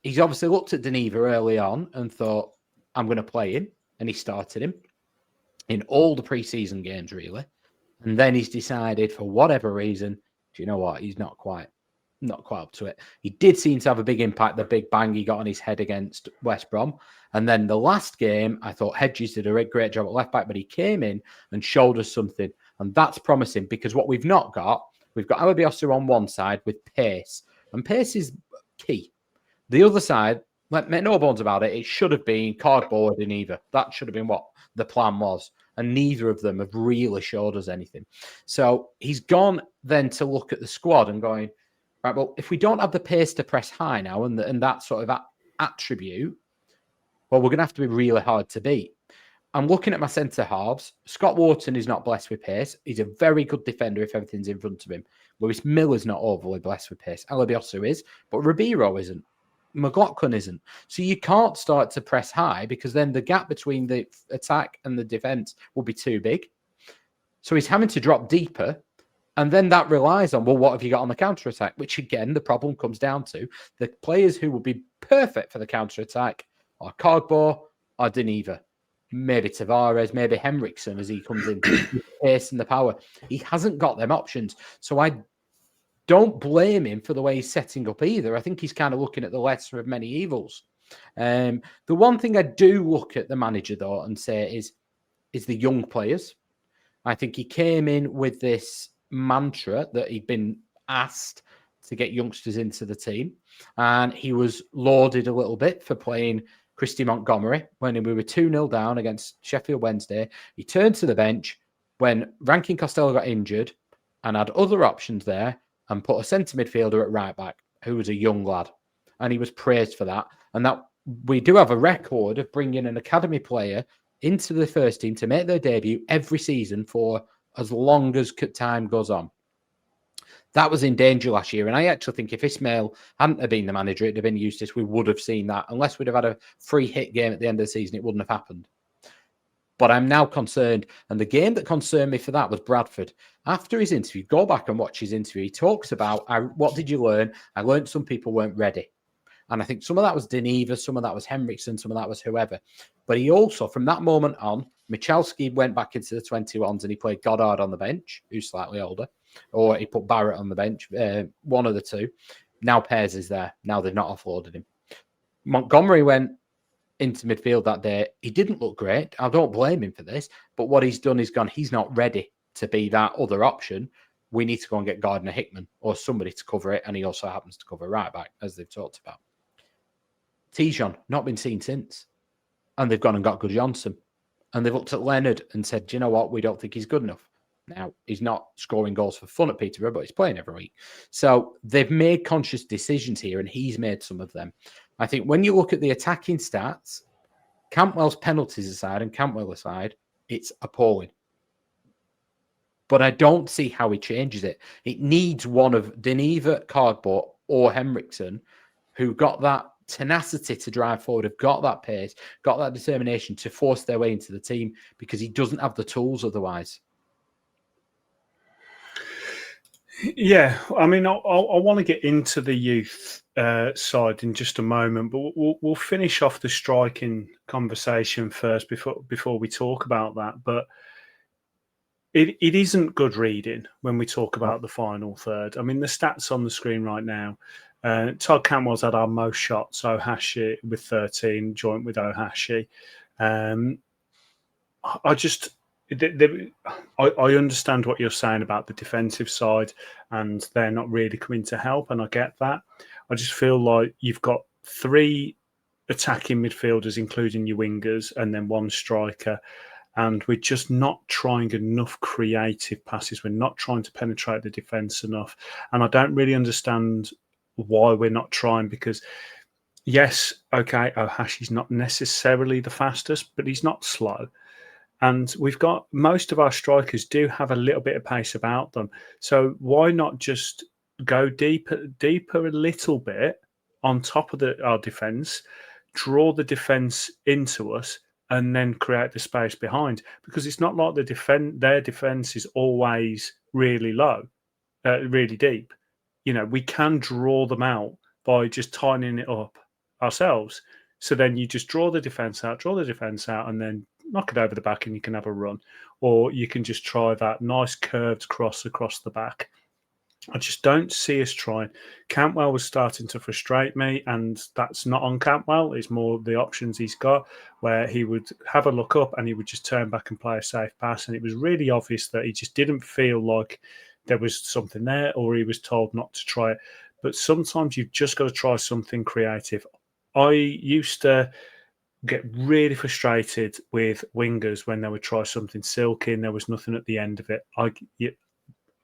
he's obviously looked at Deneva early on and thought, I'm going to play him. And he started him in all the pre-season games, really. And then he's decided, for whatever reason, do you know what? He's not quite up to it. He did seem to have a big impact, the big bang he got on his head against West Brom. And then the last game, I thought Hedges did a great job at left back, but he came in and showed us something. And that's promising, because what we've not got, we've got Alabiosu on one side with pace. And pace is key. The other side, make no bones about it, it should have been cardboard in either. That should have been what the plan was. And neither of them have really showed us anything. So he's gone then to look at the squad and going, right, well, if we don't have the pace to press high now and that sort of attribute, well, we're going to have to be really hard to beat. I'm looking at my centre halves. Scott Wharton is not blessed with pace. He's a very good defender if everything's in front of him. Lewis Miller's not overly blessed with pace. Alabiosu is, but Ribeiro isn't. McLaughlin isn't. So you can't start to press high, because then the gap between the attack and the defence will be too big. So he's having to drop deeper. And then that relies on, well, what have you got on the counter-attack? Which, again, the problem comes down to the players who would be perfect for the counter-attack are Cogbo or Deneva. Maybe Tavares, maybe Henriksen as he comes in, the pace and the power. He hasn't got them options. So I don't blame him for the way he's setting up either. I think he's kind of looking at the lesser of many evils. The one thing I do look at the manager, though, and say is the young players. I think he came in with this mantra that he'd been asked to get youngsters into the team. And he was lauded a little bit for playing Christy Montgomery when we were 2-0 down against Sheffield Wednesday. He turned to the bench when Rankin Costello got injured and had other options there, and put a centre midfielder at right back who was a young lad. And he was praised for that. And that we do have a record of bringing an academy player into the first team to make their debut every season for as long as time goes on. That was in danger last year. And I actually think if Ismaël hadn't have been the manager, it'd have been Eustace, we would have seen that. Unless we'd have had a free hit game at the end of the season, it wouldn't have happened. But I'm now concerned. And the game that concerned me for that was Bradford. After his interview, go back and watch his interview. He talks about, what did you learn? I learned some people weren't ready. And I think some of that was Deneva, some of that was Henriksen, some of that was whoever. But he also, from that moment on, Michalski went back into the 21s and he played Goddard on the bench, who's slightly older. Or he put Barrett on the bench, one of the two. Now Pears is there. Now they've not offloaded him. Montgomery went into midfield that day. He didn't look great. I don't blame him for this. But what he's done is gone, he's not ready to be that other option. We need to go and get Gardner Hickman or somebody to cover it. And he also happens to cover right back, as they've talked about. Tijon, not been seen since. And they've gone and got Good Johnson. And they've looked at Leonard and said, do you know what? We don't think he's good enough. Now, he's not scoring goals for fun at Peterborough, but he's playing every week. So they've made conscious decisions here, and he's made some of them. I think when you look at the attacking stats, Campbell's penalties aside and Campbell aside, it's appalling. But I don't see how he changes it. It needs one of Deneva, Cardboard, or Henriksen, who got that tenacity to drive forward, have got that pace, got that determination to force their way into the team, because he doesn't have the tools otherwise.
Yeah, I mean, I want to get into the youth side in just a moment, but we'll finish off the striking conversation first before we talk about that. But it isn't good reading when we talk about the final third. I mean, the stats on the screen right now. Todd Cantwell's had our most shots, Ohashi with 13, joint with Ohashi. I just, I understand what you're saying about the defensive side, and they're not really coming to help, and I get that. I just feel like you've got 3 attacking midfielders, including your wingers, and then 1 striker, and we're just not trying enough creative passes. We're not trying to penetrate the defence enough, and I don't really understand why we're not trying, because yes, okay, Ohashi's not necessarily the fastest, but he's not slow. And we've got most of our strikers do have a little bit of pace about them. So why not just go deeper a little bit on top of our defence, draw the defence into us, and then create the space behind? Because it's not like their defence is always really low, really deep. We can draw them out by just tightening it up ourselves. So then you just draw the defence out, and then knock it over the back and you can have a run. Or you can just try that nice curved cross across the back. I just don't see us trying. Cantwell was starting to frustrate me, and that's not on Cantwell. It's more the options he's got, where he would have a look up and he would just turn back and play a safe pass. And it was really obvious that he just didn't feel like there was something there, or he was told not to try it. But sometimes you've just got to try something creative. I used to get really frustrated with wingers when they would try something silky and there was nothing at the end of it.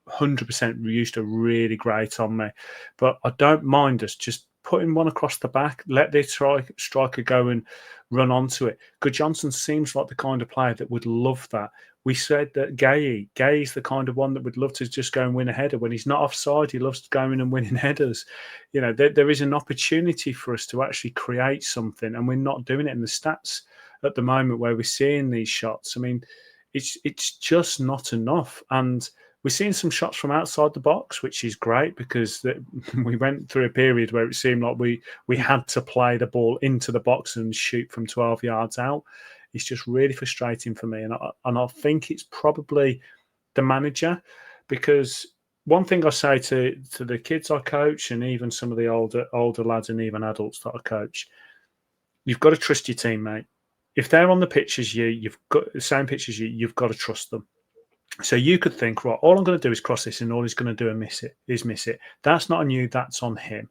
100% used to really grate on me, but I don't mind us just putting one across the back, let the striker go and run onto it. Good Johnson seems like the kind of player that would love that. We said that Gay's the kind of one that would love to just go and win a header. When he's not offside, he loves going and winning headers. There is an opportunity for us to actually create something, and we're not doing it in the stats at the moment where we're seeing these shots. I mean, it's just not enough. And we're seeing some shots from outside the box, which is great, because we went through a period where it seemed like we had to play the ball into the box and shoot from 12 yards out. It's just really frustrating for me. And I think it's probably the manager, because one thing I say to the kids I coach, and even some of the older lads and even adults that I coach, you've got to trust your teammate. If they're on the pitch as you, you've got the same pitch as you, you've got to trust them. So you could think, right, all I'm going to do is cross this, and all he's going to do is miss it. That's not on you, that's on him.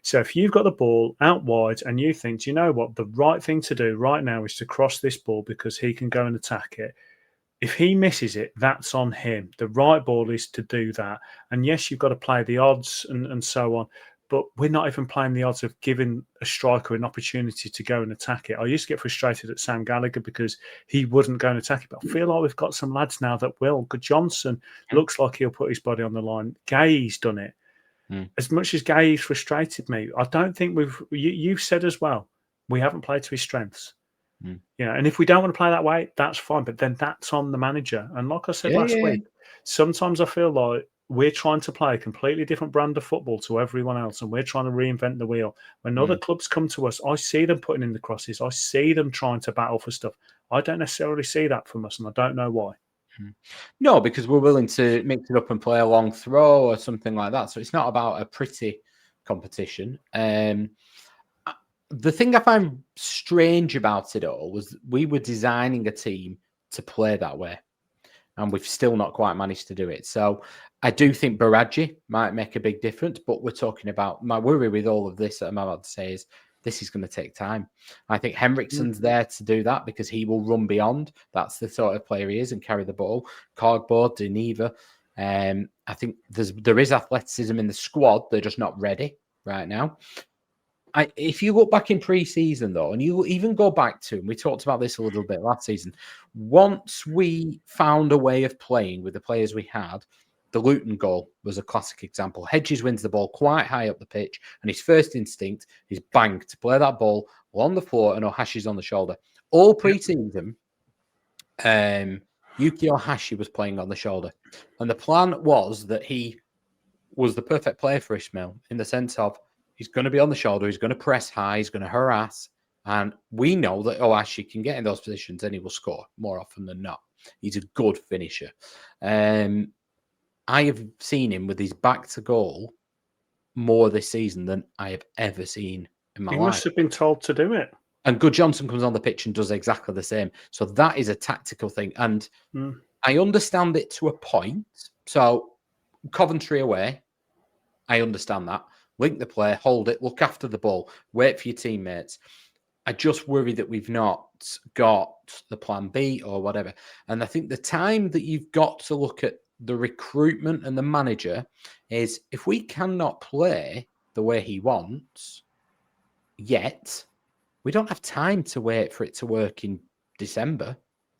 So if you've got the ball out wide and you think, do you know what, the right thing to do right now is to cross this ball because he can go and attack it. If he misses it, that's on him. The right ball is to do that. And yes, you've got to play the odds and so on, but we're not even playing the odds of giving a striker an opportunity to go and attack it. I used to get frustrated at Sam Gallagher because he wouldn't go and attack it, but I feel like we've got some lads now that will. Good Johnson looks like he'll put his body on the line. Gay's done it. As much as Gay's frustrated me, I don't think you've said as well, we haven't played to his strengths. And if we don't want to play that way, that's fine, but then that's on the manager. And like I said last week, sometimes I feel like we're trying to play a completely different brand of football to everyone else, and we're trying to reinvent the wheel. When other clubs come to us, I see them putting in the crosses. I see them trying to battle for stuff. I don't necessarily see that from us, and I don't know why.
No, because we're willing to mix it up and play a long throw or something like that. So it's not about a pretty competition. The thing I find strange about it all was we were designing a team to play that way, and we've still not quite managed to do it. So I do think Baraji might make a big difference, but we're talking about, my worry with all of this that I'm about to say is this is going to take time. I think Henriksen's there to do that because he will run beyond. That's the sort of player he is, and carry the ball. Cogboard, Deneva. I think there is athleticism in the squad. They're just not ready right now. If you look back in pre-season, though, and you even go back to, and we talked about this a little bit last season, once we found a way of playing with the players we had, the Luton goal was a classic example. Hedges wins the ball quite high up the pitch, and his first instinct is bang, to play that ball on the floor, and Ohashi's on the shoulder. All pre-season, Yuki Ohashi was playing on the shoulder. And the plan was that he was the perfect player for Ismaël in the sense of he's going to be on the shoulder, he's going to press high, he's going to harass. And we know that Ohashi can get in those positions and he will score more often than not. He's a good finisher. I have seen him with his back to goal more this season than I have ever seen in my life.
He must have been told to do it.
And Good Johnson comes on the pitch and does exactly the same. So that is a tactical thing. And I understand it to a point. So Coventry away, I understand that. Link the play, hold it, look after the ball, wait for your teammates. I just worry that we've not got the plan B or whatever. And I think the time that you've got to look at the recruitment and the manager is if we cannot play the way he wants yet, we don't have time to wait for it to work in December,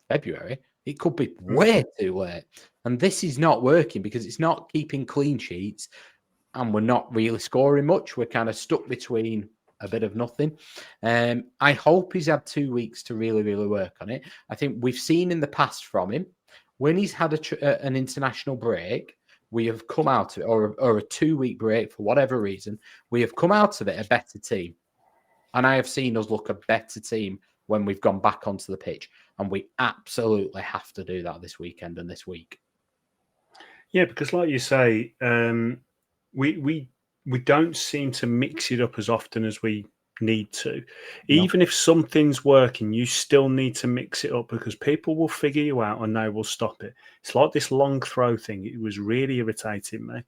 February. It could be way too late. And this is not working because it's not keeping clean sheets and we're not really scoring much. We're kind of stuck between a bit of nothing. I hope he's had 2 weeks to really, really work on it. I think we've seen in the past from him, when he's had an international break, we have come out of it, or a 2-week break for whatever reason, we have come out of it a better team. And I have seen us look a better team when we've gone back onto the pitch. And we absolutely have to do that this weekend and this week.
Yeah, because like you say, we don't seem to mix it up as often as we need to. Even if something's working, you still need to mix it up because people will figure you out and they will stop it. It's like this long throw thing. It was really irritating me.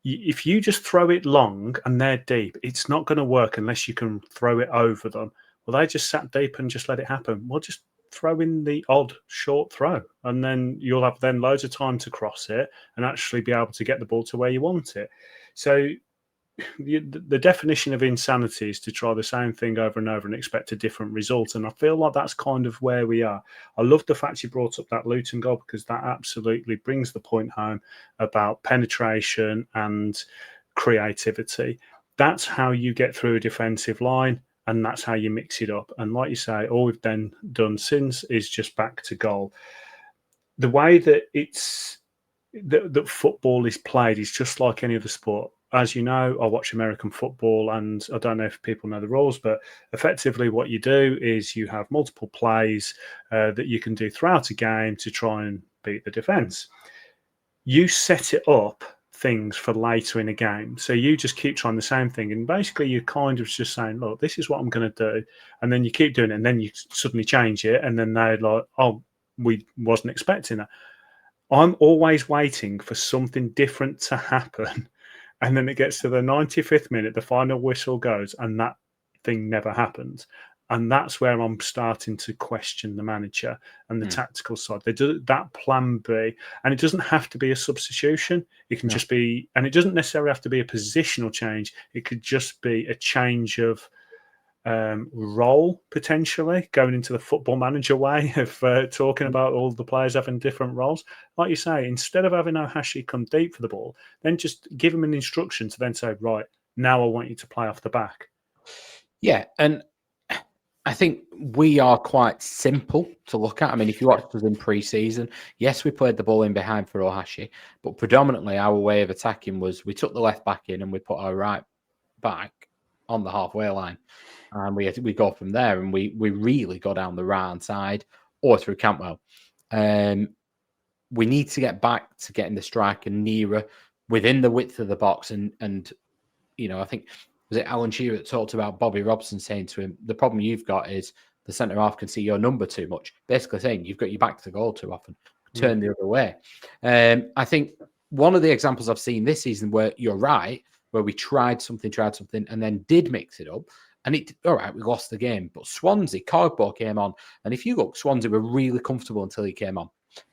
If you just throw it long and they're deep, it's not going to work unless you can throw it over them. Well, they just sat deep and just let it happen. Well, just throw in the odd short throw and then you'll have then loads of time to cross it and actually be able to get the ball to where you want it. So the definition of insanity is to try the same thing over and over and expect a different result. And I feel like that's kind of where we are. I love the fact you brought up that Luton goal because that absolutely brings the point home about penetration and creativity. That's how you get through a defensive line and that's how you mix it up. And like you say, all we've then done since is just back to goal. The way that that football is played is just like any other sport. As you know, I watch American football and I don't know if people know the rules, but effectively what you do is you have multiple plays that you can do throughout a game to try and beat the defense. You set it up things for later in a game. So you just keep trying the same thing. And basically you're kind of just saying, look, this is what I'm going to do. And then you keep doing it and then you suddenly change it. And then they're like, oh, we wasn't expecting that. I'm always waiting for something different to happen. And then it gets to the 95th minute, the final whistle goes, and that thing never happens. And that's where I'm starting to question the manager and the tactical side. They do that plan B, and it doesn't have to be a substitution. It can just be, and it doesn't necessarily have to be a positional change. It could just be a change of role, potentially going into the football manager way of talking about all the players having different roles. Like you say, instead of having Ohashi come deep for the ball, then just give him an instruction to then say, right, now I want you to play off the back.
Yeah, and I think we are quite simple to look at. I mean, if you watched us in pre-season, yes, we played the ball in behind for Ohashi, but predominantly our way of attacking was we took the left back in and we put our right back on the halfway line. And we go from there, and we really go down the right-hand side or through Cantwell. We need to get back to getting the striker nearer within the width of the box. And you know, I think, was it Alan Shearer that talked about Bobby Robson saying to him, the problem you've got is the centre-half can see your number too much. Basically saying you've got your back to the goal too often. Turn the other way. I think one of the examples I've seen this season where you're right, where we tried something, and then did mix it up. And all right, we lost the game. But Swansea, Cogbo came on. And if you look, Swansea were really comfortable until he came on.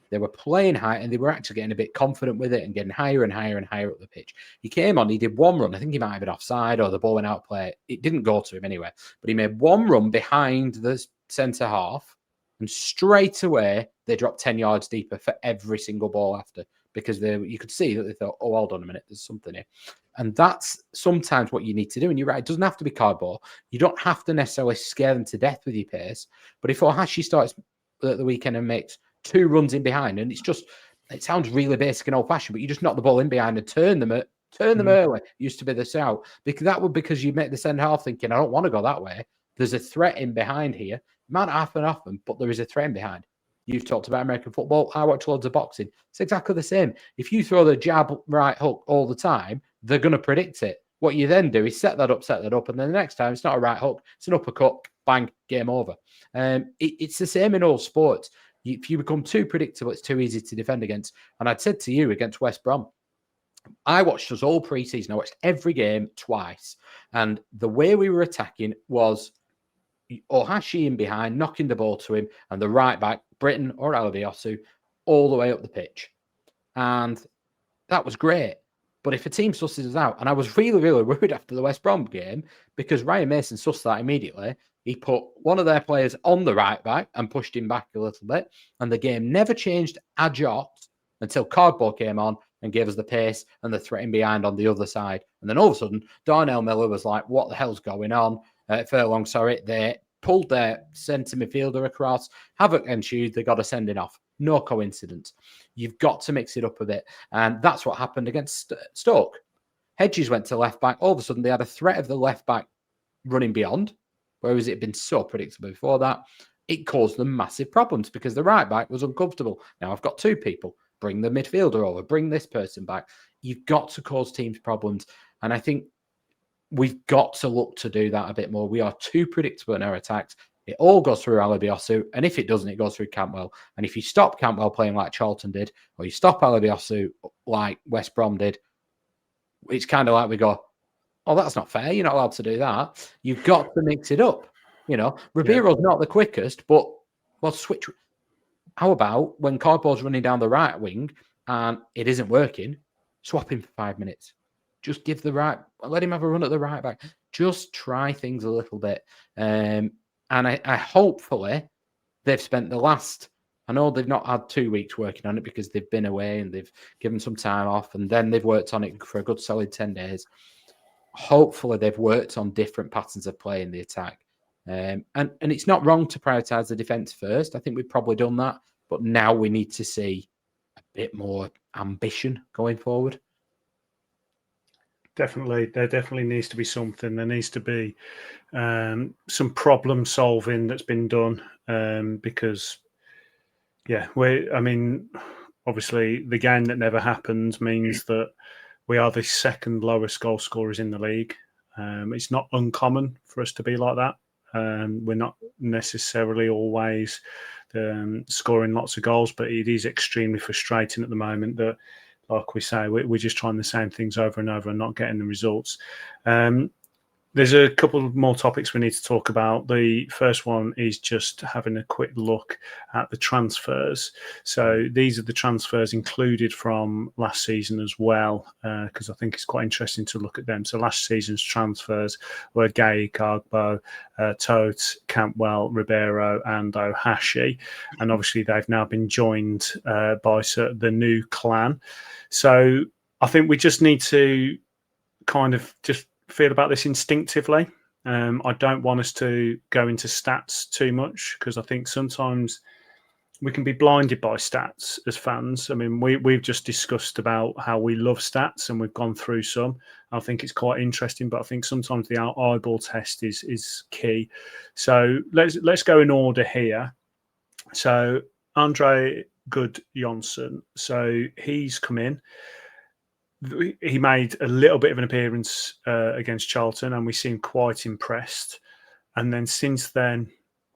They were playing high and they were actually getting a bit confident with it and getting higher and higher and higher up the pitch. He came on, he did one run. I think he might have been offside or the ball went out of play. It didn't go to him anyway. But he made one run behind the centre half and straight away they dropped 10 yards deeper for every single ball after. Because you could see that they thought, oh, hold on a minute, there's something here. And that's sometimes what you need to do. And you're right, it doesn't have to be cardboard. You don't have to necessarily scare them to death with your pace. But if Ohashi starts at the weekend and makes 2 runs in behind, and it sounds really basic and old-fashioned, but you just knock the ball in behind and turn them at Turn them early used to be the shout. Because that would because you make the centre half thinking, I don't want to go that way. There's a threat in behind here. It might not happen often, but there is a threat in behind. You've talked about American football. I watch loads of boxing. It's exactly the same. If you throw the jab, right hook all the time, they're going to predict it. What you then do is set that up, and then the next time it's not a right hook, it's an uppercut, bang, game over. It's the same in all sports. If you become too predictable, it's too easy to defend against. And I'd said to you against West Brom, I watched us all pre-season. I watched every game twice. And the way we were attacking was Ohashi in behind, knocking the ball to him, and the right back, Britton or Alabiosu, all the way up the pitch. And that was great. But if a team susses us out, and I was really, really worried after the West Brom game, because Ryan Mason sussed that immediately. He put one of their players on the right back and pushed him back a little bit. And the game never changed a jot until Cardboard came on and gave us the pace and the threat in behind on the other side. And then all of a sudden, Darnell Miller was like, what the hell's going on? Furlong, sorry, they pulled their centre midfielder across. Havoc ensued, they got a sending off. No coincidence. You've got to mix it up a bit. And that's what happened against Stoke. Hedges went to left back. All of a sudden, they had a threat of the left back running beyond, whereas it had been so predictable before that. It caused them massive problems because the right back was uncomfortable. Now I've got two people. Bring the midfielder over. Bring this person back. You've got to cause teams problems. And I think we've got to look to do that a bit more. We are too predictable in our attacks. It all goes through Alabiosu, and if it doesn't, it goes through Cantwell. And if you stop Cantwell playing like Charlton did, or you stop Alabiosu like West Brom did, it's kind of like we go, oh, that's not fair. You're not allowed to do that. You've got to mix it up. You know, Ribeiro's not the quickest, but we'll switch. How about when Cardboard's running down the right wing and it isn't working, swap him for 5 minutes. Just let him have a run at the right back. Just try things a little bit. And I hopefully they've spent the last, I know they've not had 2 weeks working on it because they've been away and they've given some time off and then they've worked on it for a good solid 10 days. Hopefully they've worked on different patterns of play in the attack. And it's not wrong to prioritise the defence first. I think we've probably done that. But now we need to see a bit more ambition going forward.
Definitely. There definitely needs to be something. There needs to be some problem solving that's been done because, obviously the game that never happened means that we are the second lowest goal scorers in the league. It's not uncommon for us to be like that. We're not necessarily always scoring lots of goals, but it is extremely frustrating at the moment that, like we say, we're just trying the same things over and over and not getting the results. There's a couple more topics we need to talk about. The first one is just having a quick look at the transfers. So these are the transfers included from last season as well, because I think it's quite interesting to look at them. So last season's transfers were Gay, Gargbo, Tote, Cantwell, Ribeiro and Ohashi. And obviously they've now been joined by the new clan. So I think we just need to kind of just feel about this instinctively. I don't want us to go into stats too much because I think sometimes we can be blinded by stats as fans. I mean, we've just discussed about how we love stats and we've gone through some. I think it's quite interesting, but I think sometimes the eyeball test is key. So let's go in order here. So Andre Gudjonsson, so he's come in. He made a little bit of an appearance against Charlton and we seemed quite impressed. And then since then,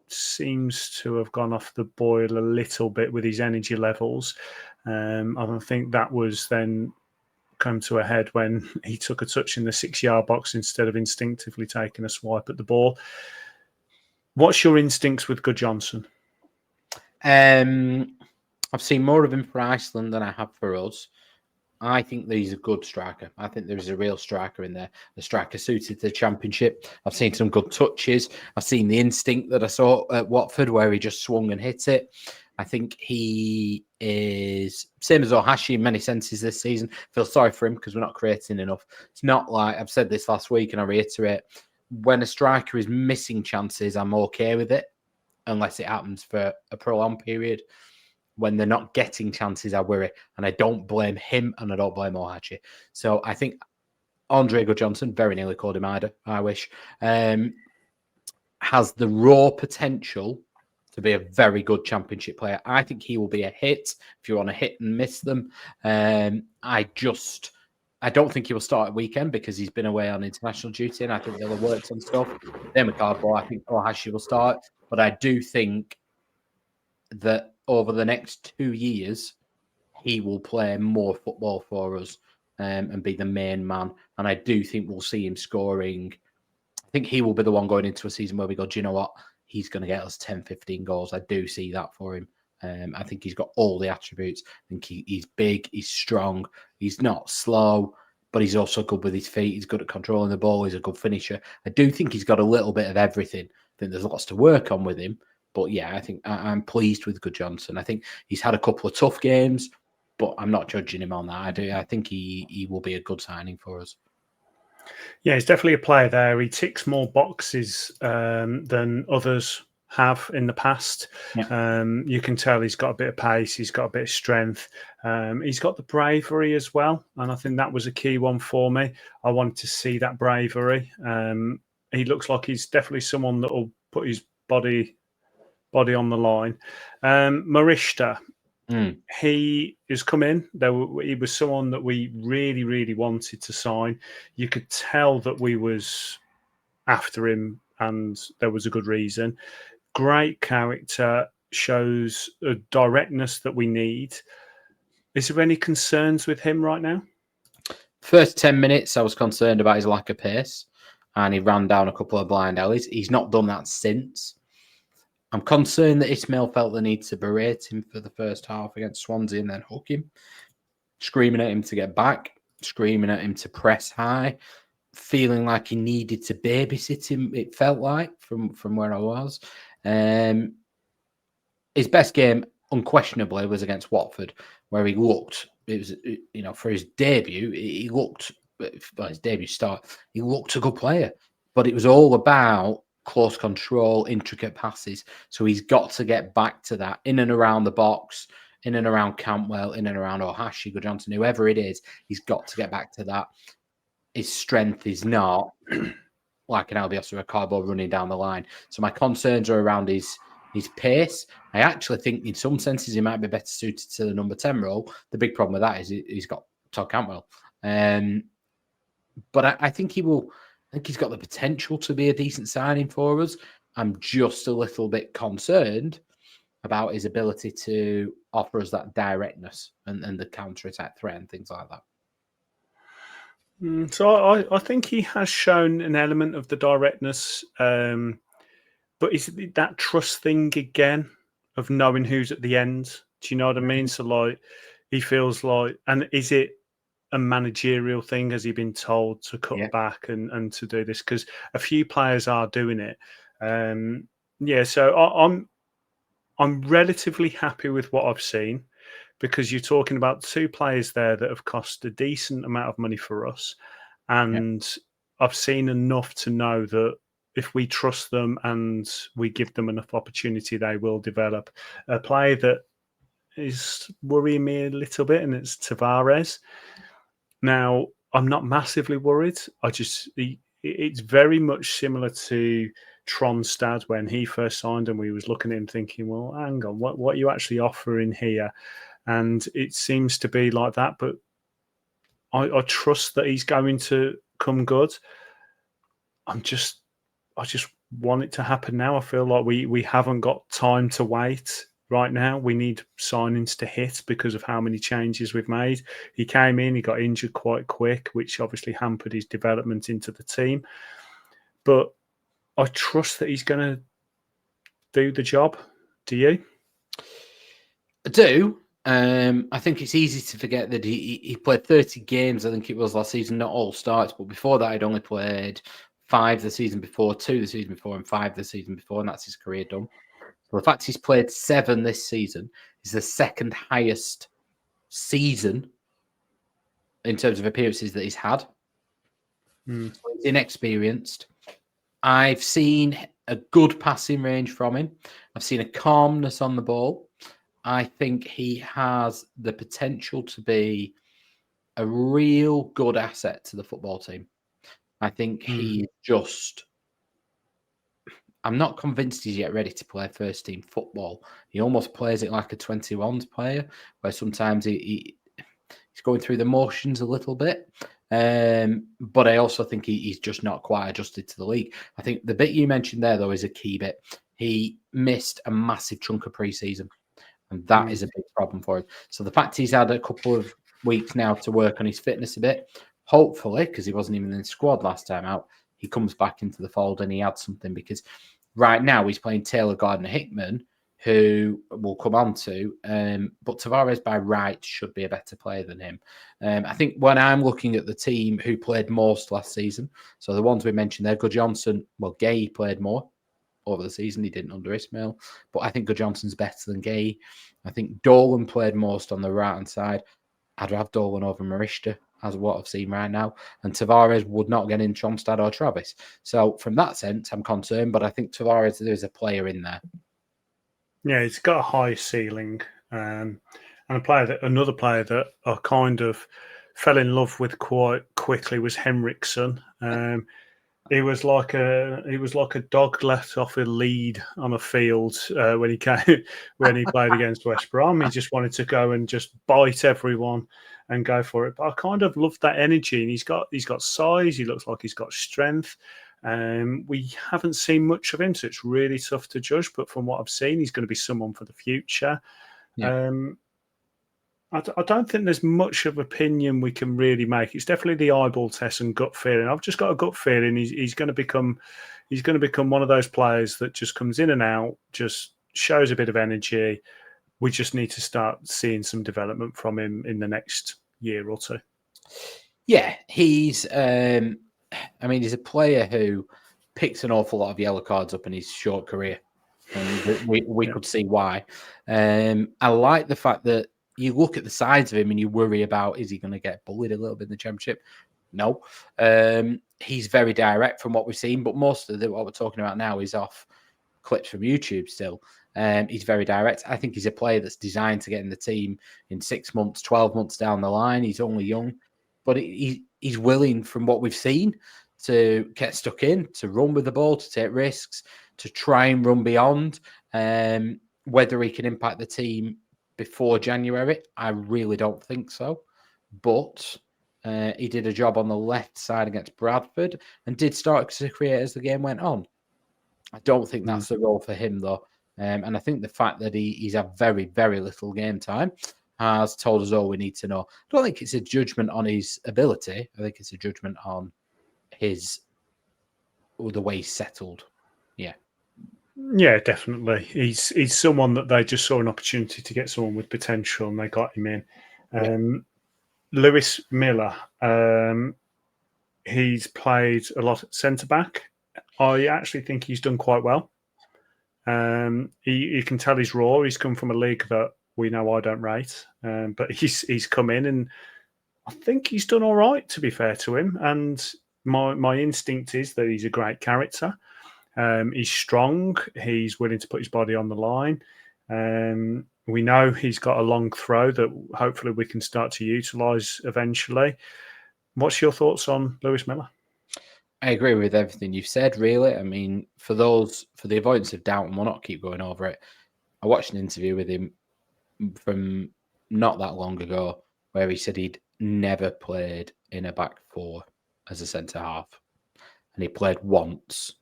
seems to have gone off the boil a little bit with his energy levels. I think that was then come to a head when he took a touch in the 6-yard box instead of instinctively taking a swipe at the ball. What's your instincts with Gudjonsson?
I've seen more of him for Iceland than I have for us. I think that he's a good striker. I think there is a real striker in there. The striker suited to the Championship. I've seen some good touches. I've seen the instinct that I saw at Watford where he just swung and hit it. I think he is same as Ohashi in many senses this season. Feel sorry for him because we're not creating enough. It's not like, I've said this last week and I reiterate, when a striker is missing chances, I'm okay with it unless it happens for a prolonged period. when they're not getting chances, I worry. And I don't blame him and I don't blame Ohachi. So I think Andre Goodjohnson, very nearly called him Ida, I wish, has the raw potential to be a very good championship player. I think he will be a hit if you want to hit and miss them. I don't think he will start at weekend because he's been away on international duty, and I think they'll have worked on stuff. Then with Cardboard, I think Ohashi will start. But I do think that over the next 2 years, he will play more football for us and be the main man. And I do think we'll see him scoring. I think he will be the one going into a season where we go, do you know what? He's going to get us 10, 15 goals. I do see that for him. I think he's got all the attributes. I think he's big, he's strong, he's not slow, but he's also good with his feet. He's good at controlling the ball. He's a good finisher. I do think he's got a little bit of everything. I think there's lots to work on with him. But yeah, I think I'm pleased with Goodjohnson. I think he's had a couple of tough games, but I'm not judging him on that. I think he will be a good signing for us.
Yeah, he's definitely a player there. He ticks more boxes than others have in the past.
Yeah.
You can tell he's got a bit of pace. He's got a bit of strength. He's got the bravery as well. And I think that was a key one for me. I wanted to see that bravery. He looks like he's definitely someone that will put his body on the line. Marishta, he has come in. He was someone that we really, really wanted to sign. You could tell that we was after him, and there was a good reason. Great character, shows a directness that we need. Is there any concerns with him right now?
First 10 minutes, I was concerned about his lack of pace, and he ran down a couple of blind alleys. He's not done that since. I'm concerned that Ismail felt the need to berate him for the first half against Swansea and then hook him, screaming at him to get back, screaming at him to press high, feeling like he needed to babysit him, it felt like, from where I was. His best game, unquestionably, was against Watford, where he looked, it was, for his debut, he looked, his debut start, he looked a good player. But it was all about close control, intricate passes. So he's got to get back to that in and around the box, in and around Campwell, in and around Ohashi, Goodjohnson, whoever it is, he's got to get back to that. His strength is not like an Albios or a Cardboard running down the line. So my concerns are around his pace. I actually think in some senses he might be better suited to the number 10 role. The big problem with that is he's got Todd Campbell. But I think he will. I think he's got the potential to be a decent signing for us. I'm just a little bit concerned about his ability to offer us that directness and the counter-attack threat and things like that.
So I think he has shown an element of the directness, but is it that trust thing again of knowing who's at the end? Do you know what I mean? So like he feels like, and is it a managerial thing? Has he been told to cut back and to do this? Because a few players are doing it. So I'm relatively happy with what I've seen, because you're talking about two players there that have cost a decent amount of money for us. And I've seen enough to know that if we trust them and we give them enough opportunity, they will develop. A player that is worrying me a little bit, and it's Tavares. Now, I'm not massively worried. It's very much similar to Tronstad when he first signed, and we was looking at him thinking, well, hang on, what are you actually offering here? And it seems to be like that, but I trust that he's going to come good. I just want it to happen now. I feel like we haven't got time to wait right now. We need signings to hit because of how many changes we've made. He came in, he got injured quite quick, which obviously hampered his development into the team. But I trust that he's going to do the job. Do you?
I do. I think it's easy to forget that he played 30 games, I think it was last season, not all starts, but before that he'd only played 5 the season before, 2 the season before, and 5 the season before, and that's his career done. So the fact he's played 7 this season is the second highest season in terms of appearances that he's had. So he's inexperienced. I've seen a good passing range from him. I've seen a calmness on the ball. I think he has the potential to be a real good asset to the football team. I think he just... I'm not convinced he's yet ready to play first team football. He almost plays it like a 21s player, where sometimes he's going through the motions a little bit. But I also think he's just not quite adjusted to the league. I think the bit you mentioned there, though, is a key bit. He missed a massive chunk of pre-season, and that is a big problem for him. So the fact he's had a couple of weeks now to work on his fitness a bit, hopefully, because he wasn't even in the squad last time out, he comes back into the fold and he adds something, because right now he's playing Taylor Gardner-Hickman, who we'll come on to, but Tavares by right should be a better player than him. I think when I'm looking at the team who played most last season, so the ones we mentioned there, Gudjohnsen, well, Gay played more over the season. He didn't under Ismaël, but I think Gudjohnsen's better than Gay. I think Dolan played most on the right-hand side. I'd have Dolan over Marishta, as what I've seen right now. And Tavares would not get in Tronstad or Travis. So from that sense, I'm concerned, but I think Tavares, there's a player in there.
Yeah, he's got a high ceiling. And another player that I kind of fell in love with quite quickly was Henriksen. He was like a dog let off a lead on a field when he played against West Brom. He just wanted to go and just bite everyone and go for it. But I kind of loved that energy, and he's got size. He looks like he's got strength. We haven't seen much of him, so it's really tough to judge. But from what I've seen, he's going to be someone for the future. Yeah. I don't think there's much of opinion we can really make. It's definitely the eyeball test and gut feeling. I've just got a gut feeling he's going to become one of those players that just comes in and out, just shows a bit of energy. We just need to start seeing some development from him in the next year or two.
Yeah, he's a player who picks an awful lot of yellow cards up in his short career, and we could see why. I like the fact that you look at the sides of him and you worry about, is he going to get bullied a little bit in the Championship? No. He's very direct from what we've seen, but most of what we're talking about now is off clips from YouTube still. He's very direct. I think he's a player that's designed to get in the team in 6 months, 12 months down the line. He's only young, but he's willing, from what we've seen, to get stuck in, to run with the ball, to take risks, to try and run beyond. Whether he can impact the team before January, I really don't think so. But he did a job on the left side against Bradford and did start to create as the game went on. I don't think that's the role for him, though. And I think the fact that he's had very, very little game time has told us all we need to know. I don't think it's a judgment on his ability. I think it's a judgment on the way he's settled. Yeah.
Yeah, definitely. He's someone that they just saw an opportunity to get someone with potential, and they got him in. Lewis Miller, he's played a lot at centre-back. I actually think he's done quite well. You can tell he's raw. He's come from a league that we know I don't rate, but he's come in, and I think he's done all right, to be fair to him. And my instinct is that he's a great character. He's strong. He's willing to put his body on the line. We know he's got a long throw that hopefully we can start to utilise eventually. What's your thoughts on Lewis Miller?
I agree with everything you've said, really. I mean, for the avoidance of doubt, and we'll not keep going over it, I watched an interview with him from not that long ago where he said he'd never played in a back four as a centre-half. And he played once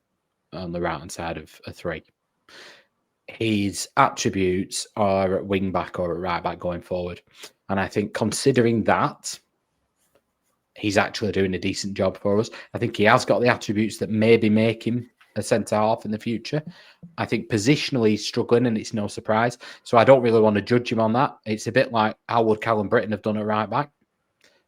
on the right-hand side of a three. His attributes are at wing-back or at right-back going forward. And I think considering that, he's actually doing a decent job for us. I think he has got the attributes that maybe make him a centre-half in the future. I think positionally he's struggling, and it's no surprise. So I don't really want to judge him on that. It's a bit like how would Callum Britton have done at right-back?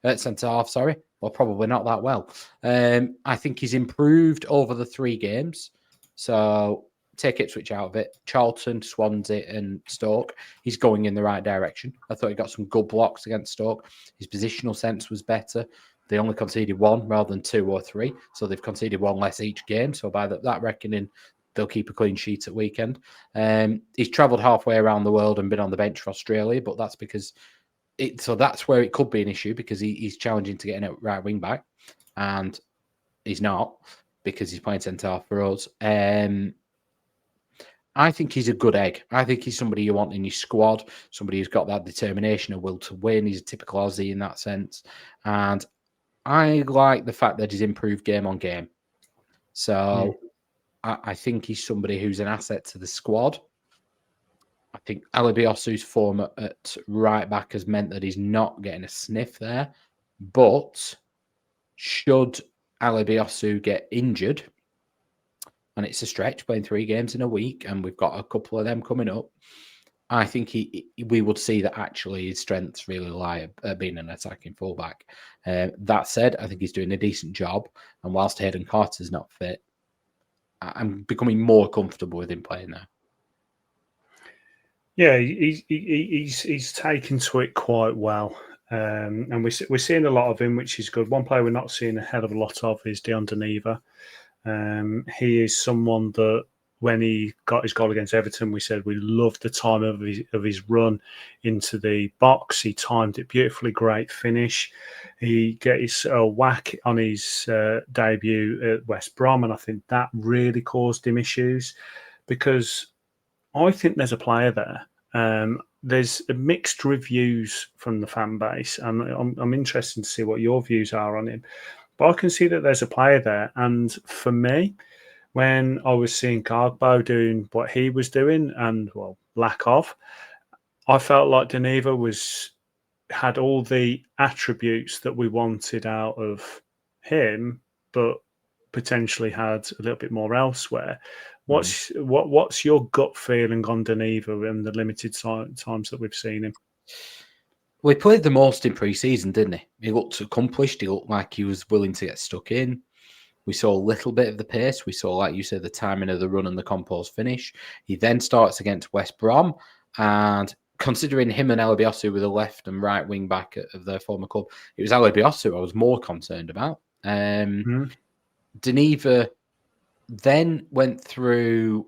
At centre-half, sorry. Well, probably not that well. I think he's improved over the 3 games. So take Ipswich out of it. Charlton, Swansea and Stoke. He's going in the right direction. I thought he got some good blocks against Stoke. His positional sense was better. They only conceded 1 rather than 2 or 3. So they've conceded 1 less each game. So by that reckoning, they'll keep a clean sheet at weekend. He's travelled halfway around the world and been on the bench for Australia, but that's because so that's where it could be an issue, because he's challenging to get in at right wing back, and he's not, because he's playing centre half for us. I think he's a good egg. I think he's somebody you want in your squad, somebody who's got that determination, a will to win. He's a typical Aussie in that sense. And I like the fact that he's improved game on game. So I think he's somebody who's an asset to the squad. I think Ali Biosu's form at right back has meant that he's not getting a sniff there. But should Ali Biosu get injured, and it's a stretch, playing 3 games in a week, and we've got a couple of them coming up, I think we would see that actually his strengths really lie at being an attacking fullback. That said, I think he's doing a decent job, and whilst Hayden Carter's not fit, I'm becoming more comfortable with him playing there.
Yeah, he's taken to it quite well, and we're seeing a lot of him, which is good. One player we're not seeing a hell of a lot of is Dion Deneva. He is someone that when he got his goal against Everton, we said we loved the time of his run into the box. He timed it beautifully, great finish. He gets a whack on his debut at West Brom, and I think that really caused him issues, because I think there's a player there. There's mixed reviews from the fan base, and I'm interested to see what your views are on him. But I can see that there's a player there. And for me, when I was seeing Cargbo doing what he was doing, and, well, lack of, I felt like Deneva had all the attributes that we wanted out of him, but potentially had a little bit more elsewhere. What's your gut feeling on Deneva in the limited times that we've seen him?
Well, he played the most in pre-season, didn't he? He looked accomplished. He looked like he was willing to get stuck in. We saw a little bit of the pace. We saw, like you said, the timing of the run and the composed finish. He then starts against West Brom, and considering him and Alabiosu were the left and right wing back of their former club, it was Alabiosu I was more concerned about. Deneva then went through,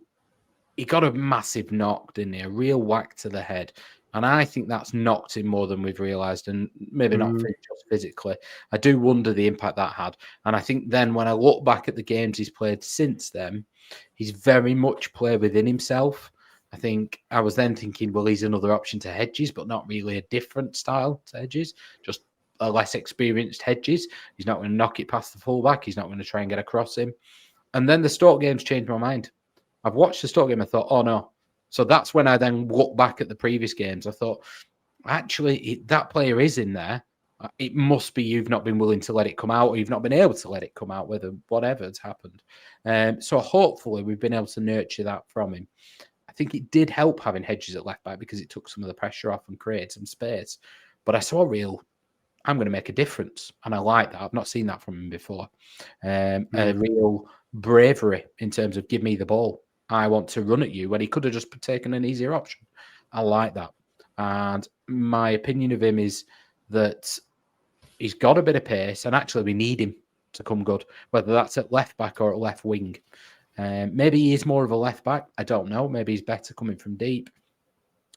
he got a massive knock, didn't he? A real whack to the head. And I think that's knocked him more than we've realised, and maybe not just physically. I do wonder the impact that had. And I think then when I look back at the games he's played since then, he's very much played within himself. I think I was then thinking, well, he's another option to Hedges, but not really a different style to Hedges, just a less experienced Hedges. He's not going to knock it past the fullback. He's not going to try and get across him. And then the Stoke games changed my mind. I've watched the Stoke game and thought, oh no. So that's when I then look back at the previous games. I thought, actually, that player is in there. It must be you've not been willing to let it come out, or you've not been able to let it come out, whatever has happened. So hopefully we've been able to nurture that from him. I think it did help having Hedges at left back, because it took some of the pressure off and created some space. But I saw I'm going to make a difference. And I like that. I've not seen that from him before. A real bravery in terms of give me the ball. I want to run at you, when he could have just taken an easier option. I like that. And my opinion of him is that he's got a bit of pace, and actually we need him to come good, whether that's at left back or at left wing. Maybe he is more of a left back. I don't know. Maybe he's better coming from deep.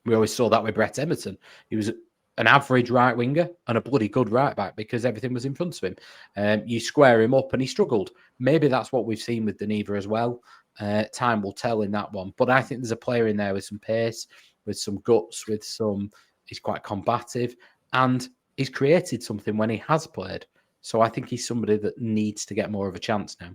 We always saw that with Brett Emerson. He was an average right winger and a bloody good right back because everything was in front of him. You square him up and he struggled. Maybe that's what we've seen with Deneva as well. Time will tell in that one. But I think there's a player in there with some pace, with some guts, he's quite combative, and he's created something when he has played. So I think he's somebody that needs to get more of a chance now.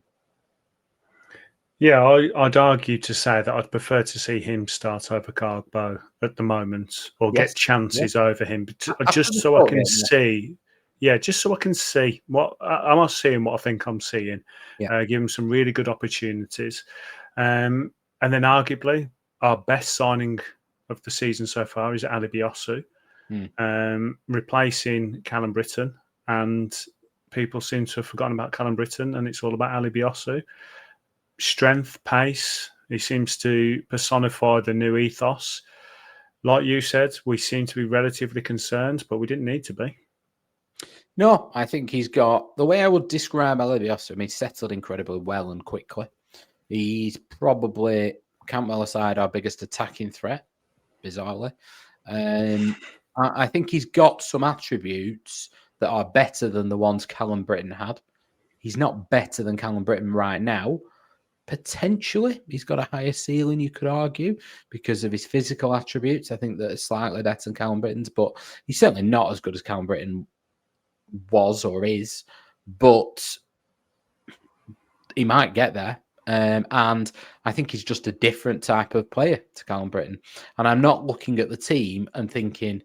Yeah, I'd argue to say that I'd prefer to see him start over Cargbo at the moment, or get chances over him, just so I can see. Yeah, just so I can see what am I seeing, what I think I'm seeing. Give him some really good opportunities, and then arguably our best signing of the season so far is Ali Biosu, replacing Callum Britton, and people seem to have forgotten about Callum Britton, and it's all about Ali Biosu. Strength, pace. He seems to personify the new ethos. Like you said, we seem to be relatively concerned, but we didn't need to be.
No, I think he's got, the way I would describe Ali Biosu, I mean, settled incredibly well and quickly. He's probably, Cantwell aside, our biggest attacking threat, bizarrely. I think he's got some attributes that are better than the ones Callum Britton had. He's not better than Callum Britton right now. Potentially, he's got a higher ceiling, you could argue, because of his physical attributes. I think that is slightly better than Callum Britton's, but he's certainly not as good as Callum Britton was or is. But he might get there. And I think he's just a different type of player to Callum Britton. And I'm not looking at the team and thinking,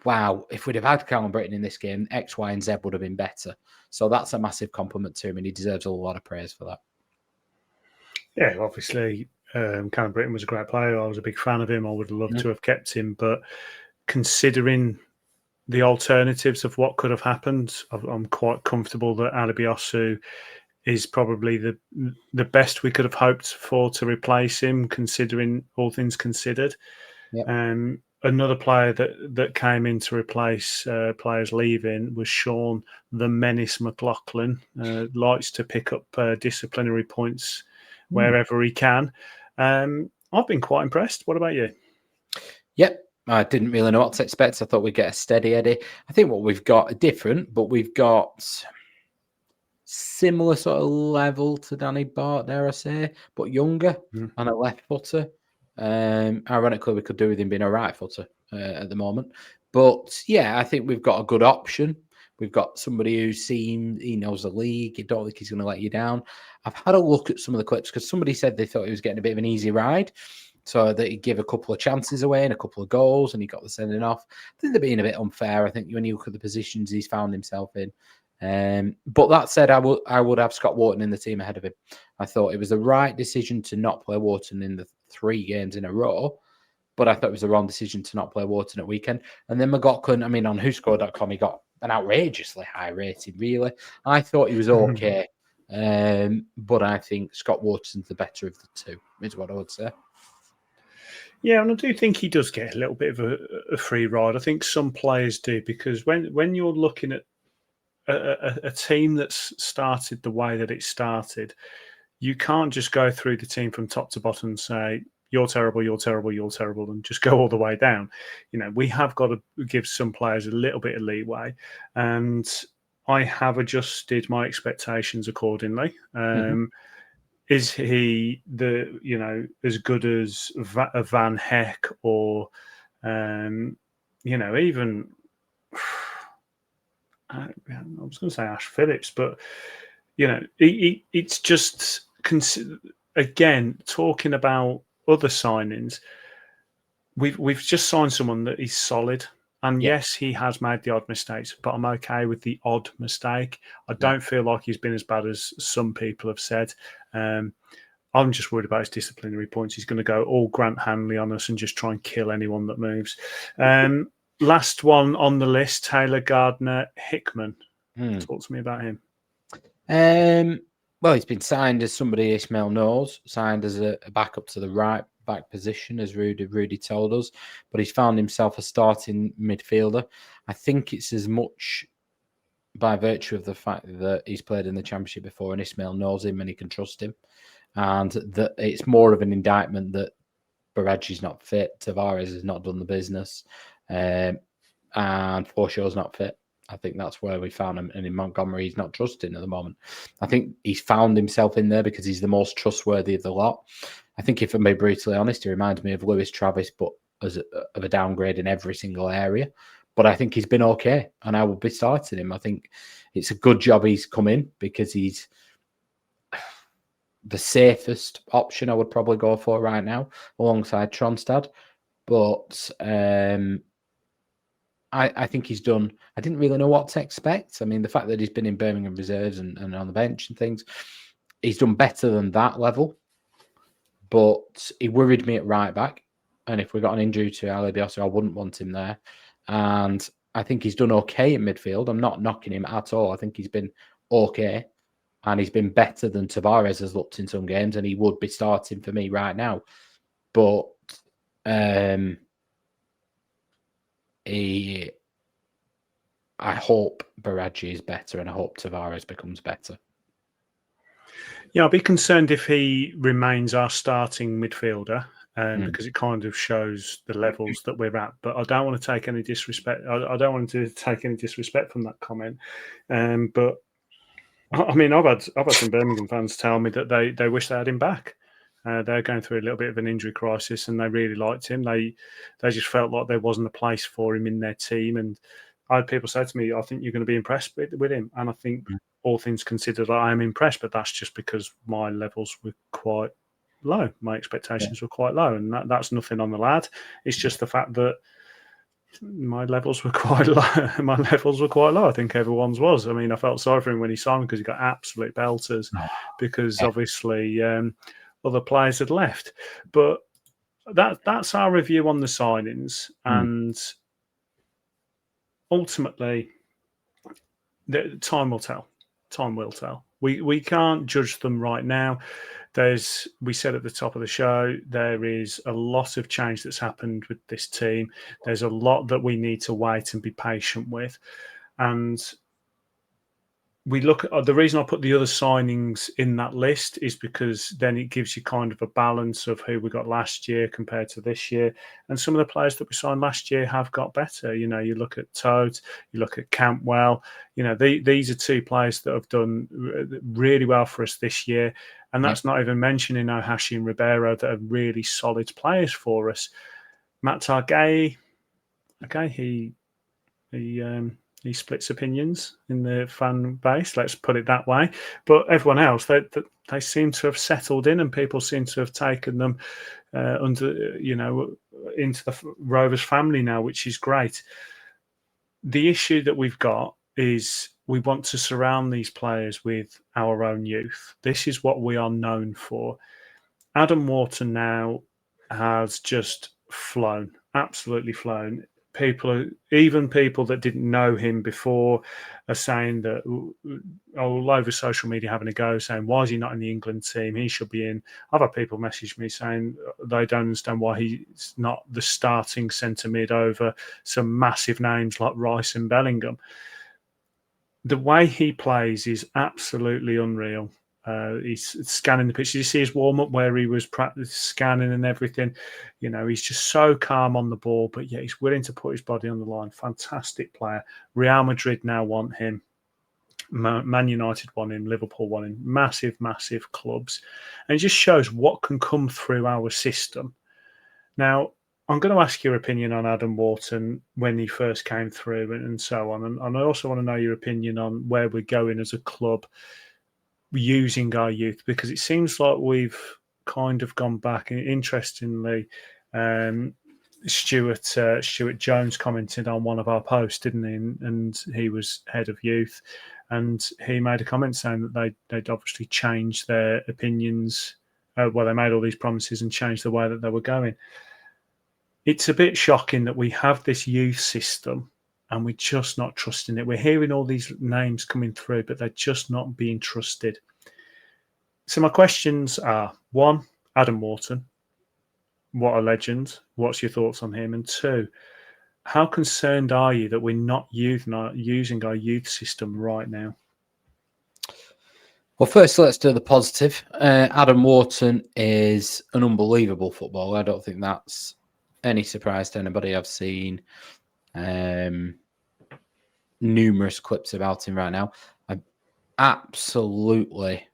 wow, if we'd have had Callum Britton in this game, X, Y, and Z would have been better. So that's a massive compliment to him, and he deserves a lot of praise for that.
Yeah, obviously, Callum Britton was a great player. I was a big fan of him. I would have loved to have kept him. But considering the alternatives of what could have happened, I'm quite comfortable that Alibiosu is probably the best we could have hoped for to replace him, considering all things considered. Yep. Another player that came in to replace players leaving was Sean the Menace McLaughlin. Likes to pick up disciplinary points wherever he can. I've been quite impressed. What about you?
Yep. I didn't really know what to expect. I thought we'd get a steady Eddie. I think what we've got are different, but we've got similar sort of level to Danny Bart, dare I say, but younger and a left footer. Ironically, we could do with him being a right footer at the moment. But yeah, I think we've got a good option. We've got somebody he knows the league. I don't think he's going to let you down. I've had a look at some of the clips because somebody said they thought he was getting a bit of an easy ride. So that he'd give a couple of chances away and a couple of goals and he got the sending off. I think they're being a bit unfair. I think when you look at the positions he's found himself in. But that said, I would have Scott Wharton in the team ahead of him. I thought it was the right decision to not play Wharton in the 3 games in a row. But I thought it was the wrong decision to not play Wharton at weekend. And then McLaughlin, I mean, on WhoScored.com, he got an outrageously high rating, really. I thought he was okay. But I think Scott Wharton's the better of the two, is what I would say.
Yeah, and I do think he does get a little bit of a free ride. I think some players do, because when you're looking at a team that's started the way that it started, you can't just go through the team from top to bottom and say, you're terrible, you're terrible, you're terrible, and just go all the way down. You know, we have got to give some players a little bit of leeway, and I have adjusted my expectations accordingly. Is he as good as Van Heck or even I was going to say Ash Phillips, but it's just again talking about other signings. We've just signed someone that is solid. And yes, he has made the odd mistakes, but I'm okay with the odd mistake. I don't feel like he's been as bad as some people have said. I'm just worried about his disciplinary points. He's going to go all Grant Hanley on us and just try and kill anyone that moves. Last one on the list, Taylor Gardner-Hickman. Talk to me about him.
Well, he's been signed as somebody Ismaël knows, signed as a backup to the right back position, as Rudy told us, but he's found himself a starting midfielder. I think it's as much by virtue of the fact that he's played in the Championship before and Ismaël knows him and he can trust him, and that it's more of an indictment that Baraji's not fit, Tavares has not done the business, and Forshaw's not fit. I think that's where we found him. And in Montgomery, he's not trusting at the moment. I think he's found himself in there because he's the most trustworthy of the lot. I think if I'm being brutally honest, he reminds me of Lewis Travis, but of a downgrade in every single area. But I think he's been okay, and I will be starting him. I think it's a good job he's come in because he's the safest option I would probably go for right now, alongside Tronstad. But I think he's done. I didn't really know what to expect. I mean, the fact that he's been in Birmingham reserves and on the bench and things, he's done better than that level. But he worried me at right back. And if we got an injury to Alibiosu, I wouldn't want him there. And I think he's done okay in midfield. I'm not knocking him at all. I think he's been okay. And he's been better than Tavares has looked in some games. And he would be starting for me right now. But I hope Baraji is better and I hope Tavares becomes better.
Yeah, I'll be concerned if he remains our starting midfielder, because it kind of shows the levels that we're at. But I don't want to take any disrespect. I don't want to take any disrespect from that comment. But I mean, I've had some Birmingham fans tell me that they wish they had him back. They're going through a little bit of an injury crisis, and they really liked him. They just felt like there wasn't a place for him in their team. And I had people say to me, "I think you're going to be impressed with him." And I think, all things considered, I am impressed. But that's just because my levels were quite low. My expectations were quite low, and that's nothing on the lad. It's just the fact that my levels were quite low. My levels were quite low. I think everyone's was. I mean, I felt sorry for him when he signed because he got absolute belters because obviously other players had left. But that's our review on the signings, and ultimately, time will tell. Time will tell. We can't judge them right now. We said at the top of the show, there is a lot of change that's happened with this team. There's a lot that we need to wait and be patient with. And we look at the reason I put the other signings in that list is because then it gives you kind of a balance of who we got last year compared to this year. And some of the players that we signed last year have got better. You know, you look at Toad, you look at Campwell. You know, these are two players that have done really well for us this year. And that's not even mentioning Ohashi and Ribeiro that are really solid players for us. Matt Targay, okay, he splits opinions in the fan base, let's put it that way. But everyone else, they seem to have settled in, and people seem to have taken them into the Rovers family now, which is great. The issue that we've got is we want to surround these players with our own youth. This is what we are known for. Adam Wharton now has just flown, absolutely flown. Even people that didn't know him before are saying that all over social media, having a go, saying, why is he not in the England team? He should be in. I've had people message me saying they don't understand why he's not the starting centre mid over some massive names like Rice and Bellingham. The way he plays is absolutely unreal. He's scanning the pitch. Did you see his warm-up where he was scanning and everything? You know, he's just so calm on the ball, but yeah, he's willing to put his body on the line. Fantastic player. Real Madrid now want him. Man United want him. Liverpool want him. Massive, massive clubs. And it just shows what can come through our system. Now, I'm going to ask your opinion on Adam Wharton when he first came through and so on. And I also want to know your opinion on where we're going as a club using our youth, because it seems like we've kind of gone back. And interestingly, Stuart Jones commented on one of our posts, didn't he? And he was head of youth, and he made a comment saying that they'd obviously changed their opinions. They made all these promises and changed the way that they were going. It's a bit shocking that we have this youth system and we're just not trusting it. We're hearing all these names coming through, but they're just not being trusted. So my questions are, one, Adam Wharton, what a legend. What's your thoughts on him? And two, how concerned are you that we're not using our youth system right now?
Well, first, let's do the positive. Adam Wharton is an unbelievable footballer. I don't think that's any surprise to anybody. I've seen numerous clips about him right now. I'm absolutely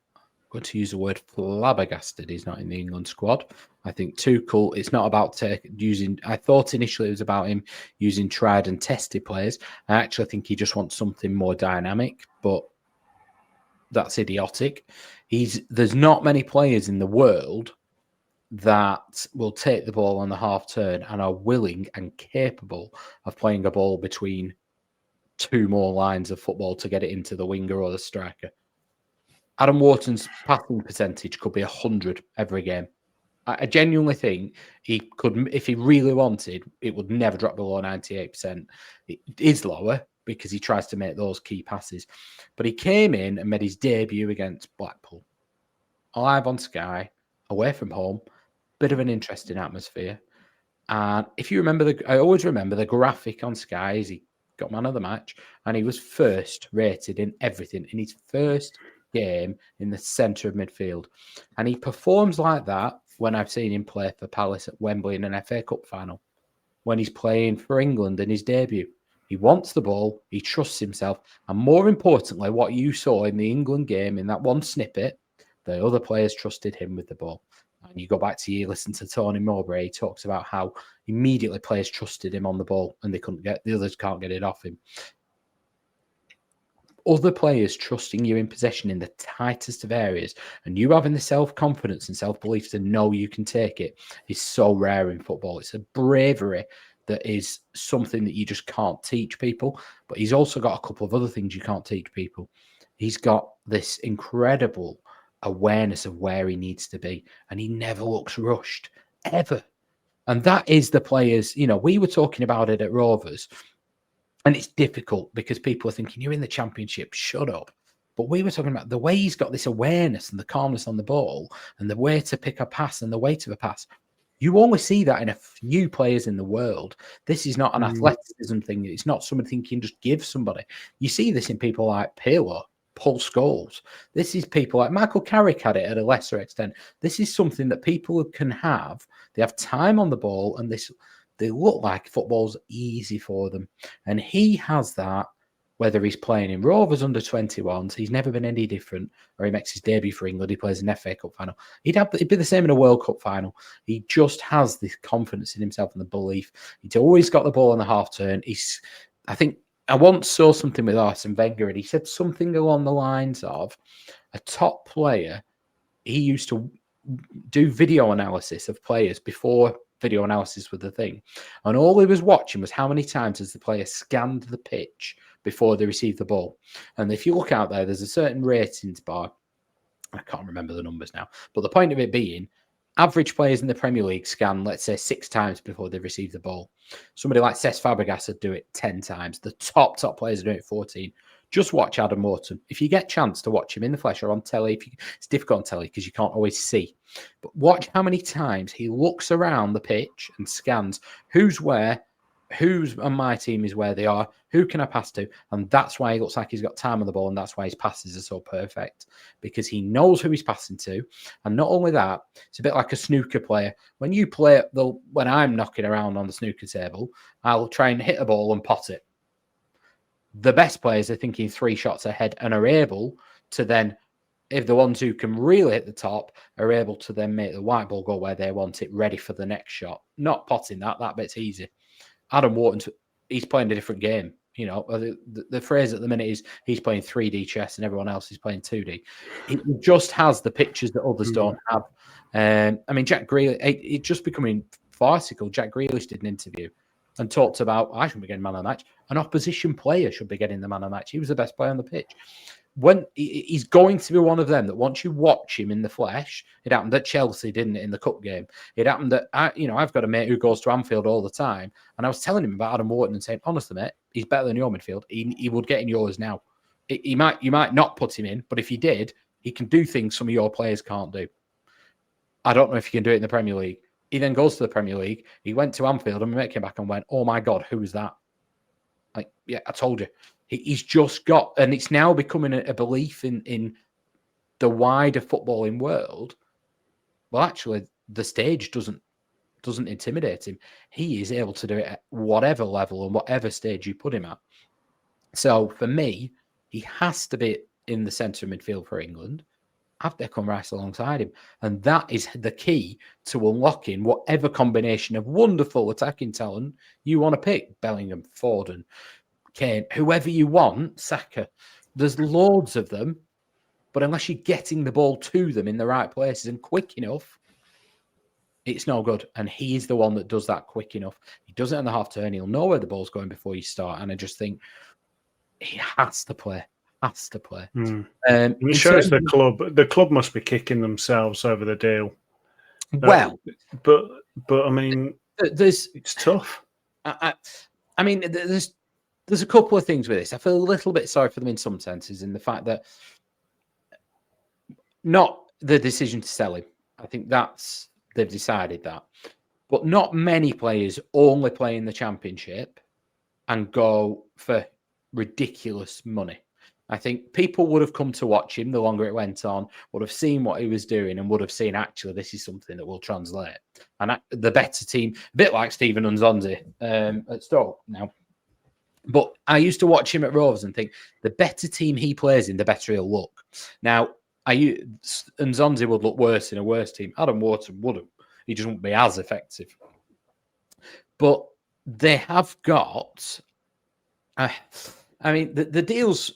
going to use the word flabbergasted he's not in the England squad. I think Tuchel, it's not about using, I thought initially it was about him using tried and tested players. I actually think he just wants something more dynamic, but that's idiotic. There's not many players in the world that will take the ball on the half turn and are willing and capable of playing a ball between two more lines of football to get it into the winger or the striker. Adam Wharton's passing percentage could be 100 every game. I genuinely think he could, if he really wanted, it would never drop below 98%. It is lower because he tries to make those key passes. But he came in and made his debut against Blackpool. Live on Sky, away from home, bit of an interesting atmosphere. And if you remember, I always remember the graphic on Sky is he got man of the match and he was first rated in everything in his first game in the centre of midfield. And he performs like that when I've seen him play for Palace at Wembley in an FA Cup final, when he's playing for England in his debut. He wants the ball, he trusts himself, and more importantly, what you saw in the England game in that one snippet, the other players trusted him with the ball. And you go back to you listen to Tony Mowbray, he talks about how immediately players trusted him on the ball and the others can't get it off him. Other players trusting you in possession in the tightest of areas and you having the self-confidence and self-belief to know you can take it is so rare in football. It's a bravery that is something that you just can't teach people. But he's also got a couple of other things you can't teach people. He's got this incredible awareness of where he needs to be, and he never looks rushed, ever. And that is the players, we were talking about it at Rovers, and it's difficult because people are thinking, you're in the Championship, shut up. But we were talking about the way he's got this awareness and the calmness on the ball and the way to pick a pass and the weight of a pass. You only see that in a few players in the world. This is not an athleticism thing. It's not something you can just give somebody. You see this in people like Pirlo, Paul Scholes. This is people like Michael Carrick had it at a lesser extent. This is something that people can have. They have time on the ball and they look like football's easy for them. And he has that, whether he's playing in Rovers under 21s, he's never been any different, or he makes his debut for England, he plays an FA Cup final. He'd be the same in a World Cup final. He just has this confidence in himself and the belief. He's always got the ball on the half turn. I think I once saw something with Arsene Wenger, and he said something along the lines of a top player. He used to do video analysis of players before video analysis was the thing. And all he was watching was how many times has the player scanned the pitch before they receive the ball. And if you look out there, there's a certain ratings bar. I can't remember the numbers now. But the point of it being, average players in the Premier League scan, let's say, 6 times before they receive the ball. Somebody like Cesc Fabregas would do it 10 times. The top players are doing it 14. Just watch Adam Wharton. If you get a chance to watch him in the flesh or on telly, it's difficult on telly because you can't always see. But watch how many times he looks around the pitch and scans who's where, who's on my team is where they are, who can I pass to? And that's why he looks like he's got time on the ball, and that's why his passes are so perfect, because he knows who he's passing to. And not only that, it's a bit like a snooker player. When you play, when I'm knocking around on the snooker table, I'll try and hit a ball and pot it. The best players are thinking 3 shots ahead and are able to then, if the ones who can really hit the top are able to then make the white ball go where they want it, ready for the next shot. Not potting that bit's easy. Adam Wharton, he's playing a different game. The phrase at the minute is he's playing 3D chess and everyone else is playing 2D. He just has the pictures that others don't have. Jack Grealish, it's just becoming farcical. Jack Grealish did an interview and talked about, I shouldn't be getting man of the match. An opposition player should be getting the man of the match. He was the best player on the pitch. When he's going to be one of them that once you watch him in the flesh, it happened at Chelsea, didn't it, in the cup game? It happened that I've got a mate who goes to Anfield all the time, and I was telling him about Adam Wharton and saying, honestly, mate, he's better than your midfield. He would get in yours now. You might not put him in, but if you did, he can do things some of your players can't do. I don't know if he can do it in the Premier League. He then goes to the Premier League. He went to Anfield, and my mate came back and went, oh my God, who was that? Like, yeah, I told you. He's just got, and it's now becoming a belief in the wider footballing world. Well, actually, the stage doesn't intimidate him. He is able to do it at whatever level and whatever stage you put him at. So for me, he has to be in the centre of midfield for England. Have Declan Rice alongside him. And that is the key to unlocking whatever combination of wonderful attacking talent you want to pick. Bellingham, Foden, Kane, whoever you want, Saka. There's loads of them, but unless you're getting the ball to them in the right places and quick enough, it's no good. And he's the one that does that quick enough. He does it on the half turn. He'll know where the ball's going before you start. And I just think he has to play.
It shows the club must be kicking themselves over the deal.
Well,
but I mean, it's tough.
There's a couple of things with this. I feel a little bit sorry for them in some senses, in the fact that not the decision to sell him. I think they've decided that. But not many players only play in the Championship and go for ridiculous money. I think people would have come to watch him the longer it went on, would have seen what he was doing, and would have seen, actually, this is something that will translate. And the better team, a bit like Stephen Nzonzi at Stoke now. But I used to watch him at Rovers and think, the better team he plays in, the better he'll look. Now, Nzonzi would look worse in a worse team. Adam Wharton wouldn't. He just wouldn't be as effective. But they have got... the deals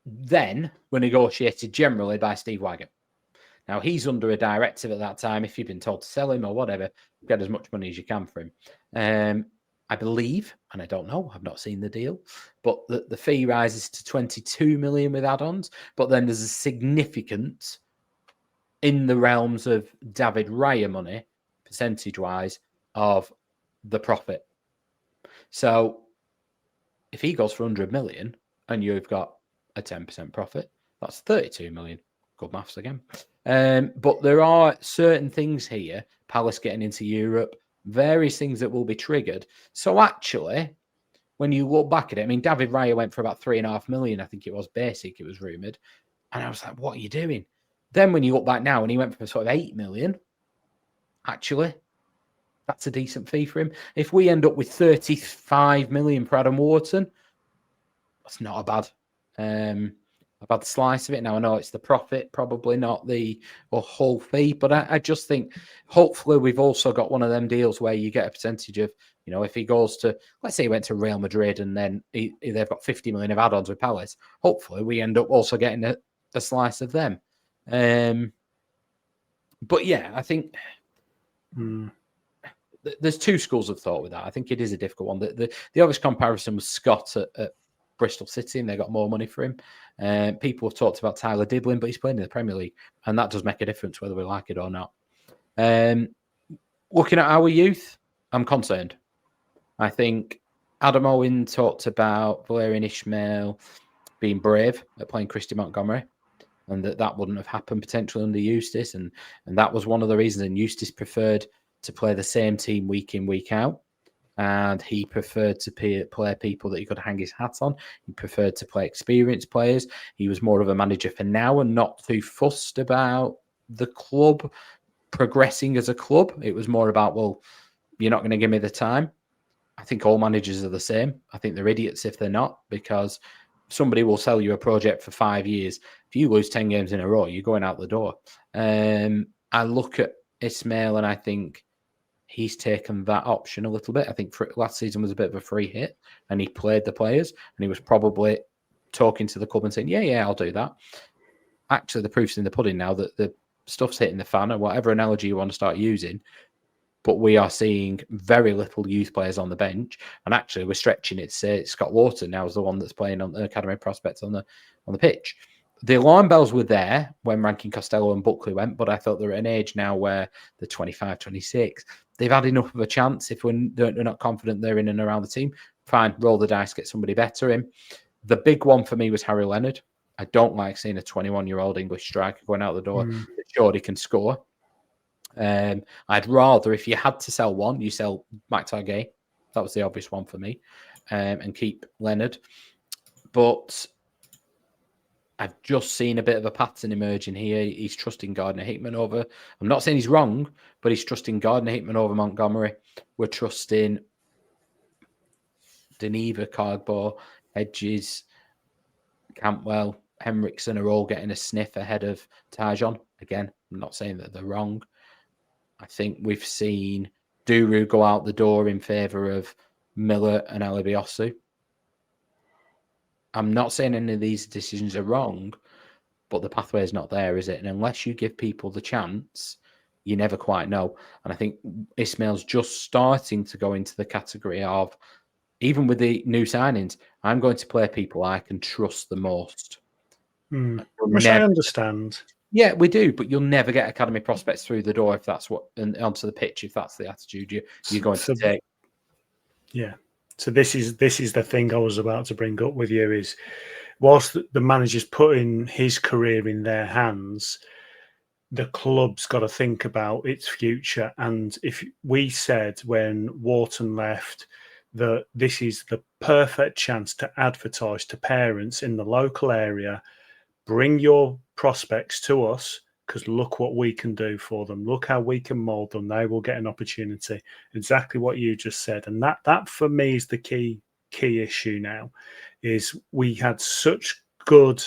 then were negotiated generally by Steve Waggett. Now, he's under a directive at that time. If you've been told to sell him or whatever, get as much money as you can for him. I believe, and I don't know, I've not seen the deal, but the fee rises to 22 million with add-ons. But then there's a significant, in the realms of David Raya money, percentage-wise, of the profit. So if he goes for 100 million and you've got a 10% profit, that's 32 million. Good maths again. But there are certain things here, Palace getting into Europe, various things that will be triggered. So actually, when you look back at it, I mean, David Raya went for about 3.5 million, I think it was basic, it was rumoured. And I was like, what are you doing? Then when you look back now and he went for sort of 8 million, actually, that's a decent fee for him. If we end up with 35 million for Adam Wharton, that's not a bad slice of it. Now, I know it's the profit, probably not the whole fee, but I just think hopefully we've also got one of them deals where you get a percentage of, if he goes to, let's say he went to Real Madrid and then they've got 50 million of add-ons with Palace. Hopefully we end up also getting a slice of them. But yeah, I think there's two schools of thought with that. I think it is a difficult one. The obvious comparison was Scott at Bristol City, and they got more money for him. People have talked about Tyler Diblin, but he's playing in the Premier League, and that does make a difference whether we like it or not. Looking at our youth, I'm concerned. I think Adam Owen talked about Valérien Ismaël being brave at playing Christy Montgomery, and that wouldn't have happened potentially under Eustace, and that was one of the reasons. And Eustace preferred to play the same team week in, week out. And he preferred to play people that he could hang his hat on. He preferred to play experienced players. He was more of a manager for now and not too fussed about the club progressing as a club. It was more about, well, you're not going to give me the time. I think all managers are the same. I think they're idiots if they're not, because somebody will sell you a project for 5 years. If you lose 10 games in a row, you're going out the door. I look at Ismaël and I think he's taken that option a little bit. I think last season was a bit of a free hit and he played the players and he was probably talking to the club and saying, yeah, I'll do that. Actually, the proof's in the pudding now that the stuff's hitting the fan, or whatever analogy you want to start using. But we are seeing very little youth players on the bench. And actually, we're stretching it to say Scott Wharton now is the one that's playing on the academy prospects on the pitch. The alarm bells were there when Rankin Costello and Buckley went, but I thought they're at an age now where they're 25, 26. They've had enough of a chance. If they're not confident they're in and around the team, fine, roll the dice, get somebody better in. The big one for me was Harry Leonard. I don't like seeing a 21-year-old English striker going out the door that sure he can score. I'd rather, if you had to sell one, you sell Mike Targay. That was the obvious one for me, and keep Leonard. But I've just seen a bit of a pattern emerging here. He's trusting Gardner-Hickman over. I'm not saying he's wrong, but he's trusting Gardner-Hickman over Montgomery. We're trusting Deneva, Cargbo, Hedges, Campbell, Henriksen are all getting a sniff ahead of Tajon. Again, I'm not saying that they're wrong. I think we've seen Duru go out the door in favour of Miller and Alibiosu. I'm not saying any of these decisions are wrong, but the pathway is not there, is it? And unless you give people the chance, you never quite know. And I think Ismail's just starting to go into the category of, even with the new signings, I'm going to play people I can trust the most.
Which I understand.
Yeah, we do, but you'll never get academy prospects through the door if that's what, and onto the pitch if that's the attitude you're going to take.
Yeah. So this is the thing I was about to bring up with you is, whilst the manager's putting his career in their hands, the club's got to think about its future. And if we said when Wharton left that this is the perfect chance to advertise to parents in the local area. Bring your prospects to us, because look what we can do for them. Look how we can mould them. They will get an opportunity. Exactly what you just said. And that for me is the key issue now, is we had such good,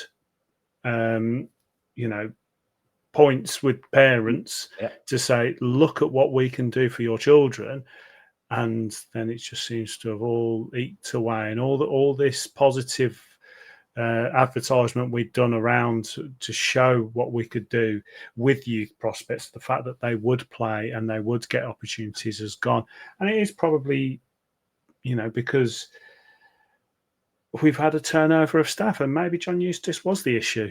points with parents to say, look at what we can do for your children. And then it just seems to have all eked away, and all this positive advertisement we'd done around to show what we could do with youth prospects, the fact that they would play and they would get opportunities has gone. And it is probably, because we've had a turnover of staff, and maybe John Eustace was the issue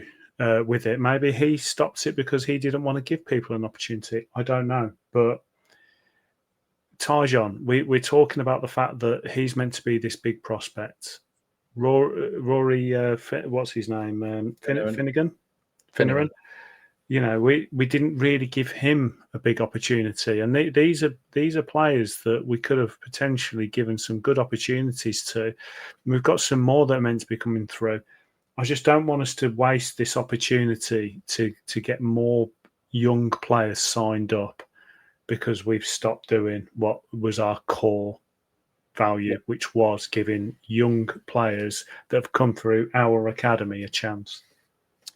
with it. Maybe he stopped it because he didn't want to give people an opportunity. I don't know. But Tyjon, we're talking about the fact that he's meant to be this big prospect. Rory, what's his name? Finnegan. We didn't really give him a big opportunity, and these are players that we could have potentially given some good opportunities to. We've got some more that are meant to be coming through. I just don't want us to waste this opportunity to get more young players signed up, because we've stopped doing what was our core value, which was giving young players that have come through our academy a chance.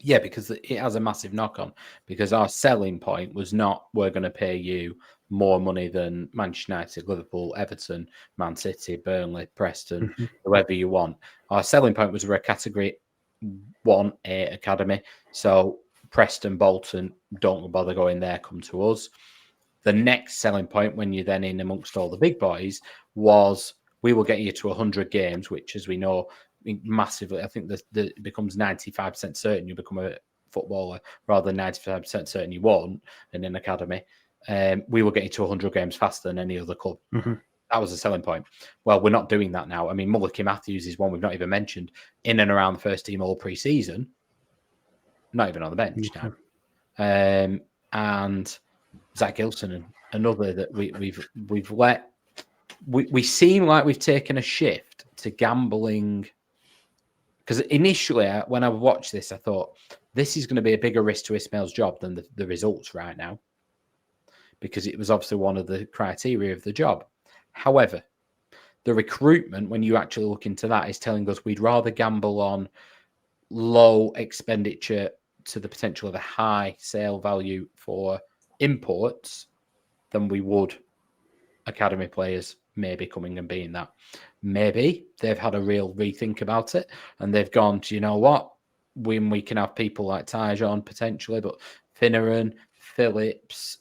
Yeah, because it has a massive knock on, because our selling point was not, we're going to pay you more money than Manchester United, Liverpool, Everton, Man City, Burnley, Preston, whoever you want. Our selling point was we're a category 1A academy. So Preston, Bolton, don't bother going there, come to us. The next selling point, when you're then in amongst all the big boys, was we will get you to 100 games, which, as we know, massively, I think it becomes 95% certain you'll become a footballer rather than 95% certain you won't in an academy. We will get you to 100 games faster than any other club. That was a selling point. Well, we're not doing that now. I mean, Mullicky Matthews is one we've not even mentioned, in and around the first team all pre-season, not even on the bench now. And Zach Gilson and another that we've let. We seem like we've taken a shift to gambling, because initially when I watched this, I thought this is going to be a bigger risk to Ismail's job than the results right now, because it was obviously one of the criteria of the job. However, the recruitment, when you actually look into that, is telling us we'd rather gamble on low expenditure to the potential of a high sale value for imports than we would academy players maybe coming and being that. Maybe they've had a real rethink about it, and they've gone to, you know what, we can have people like Tyjon potentially, but Finneran, Phillips,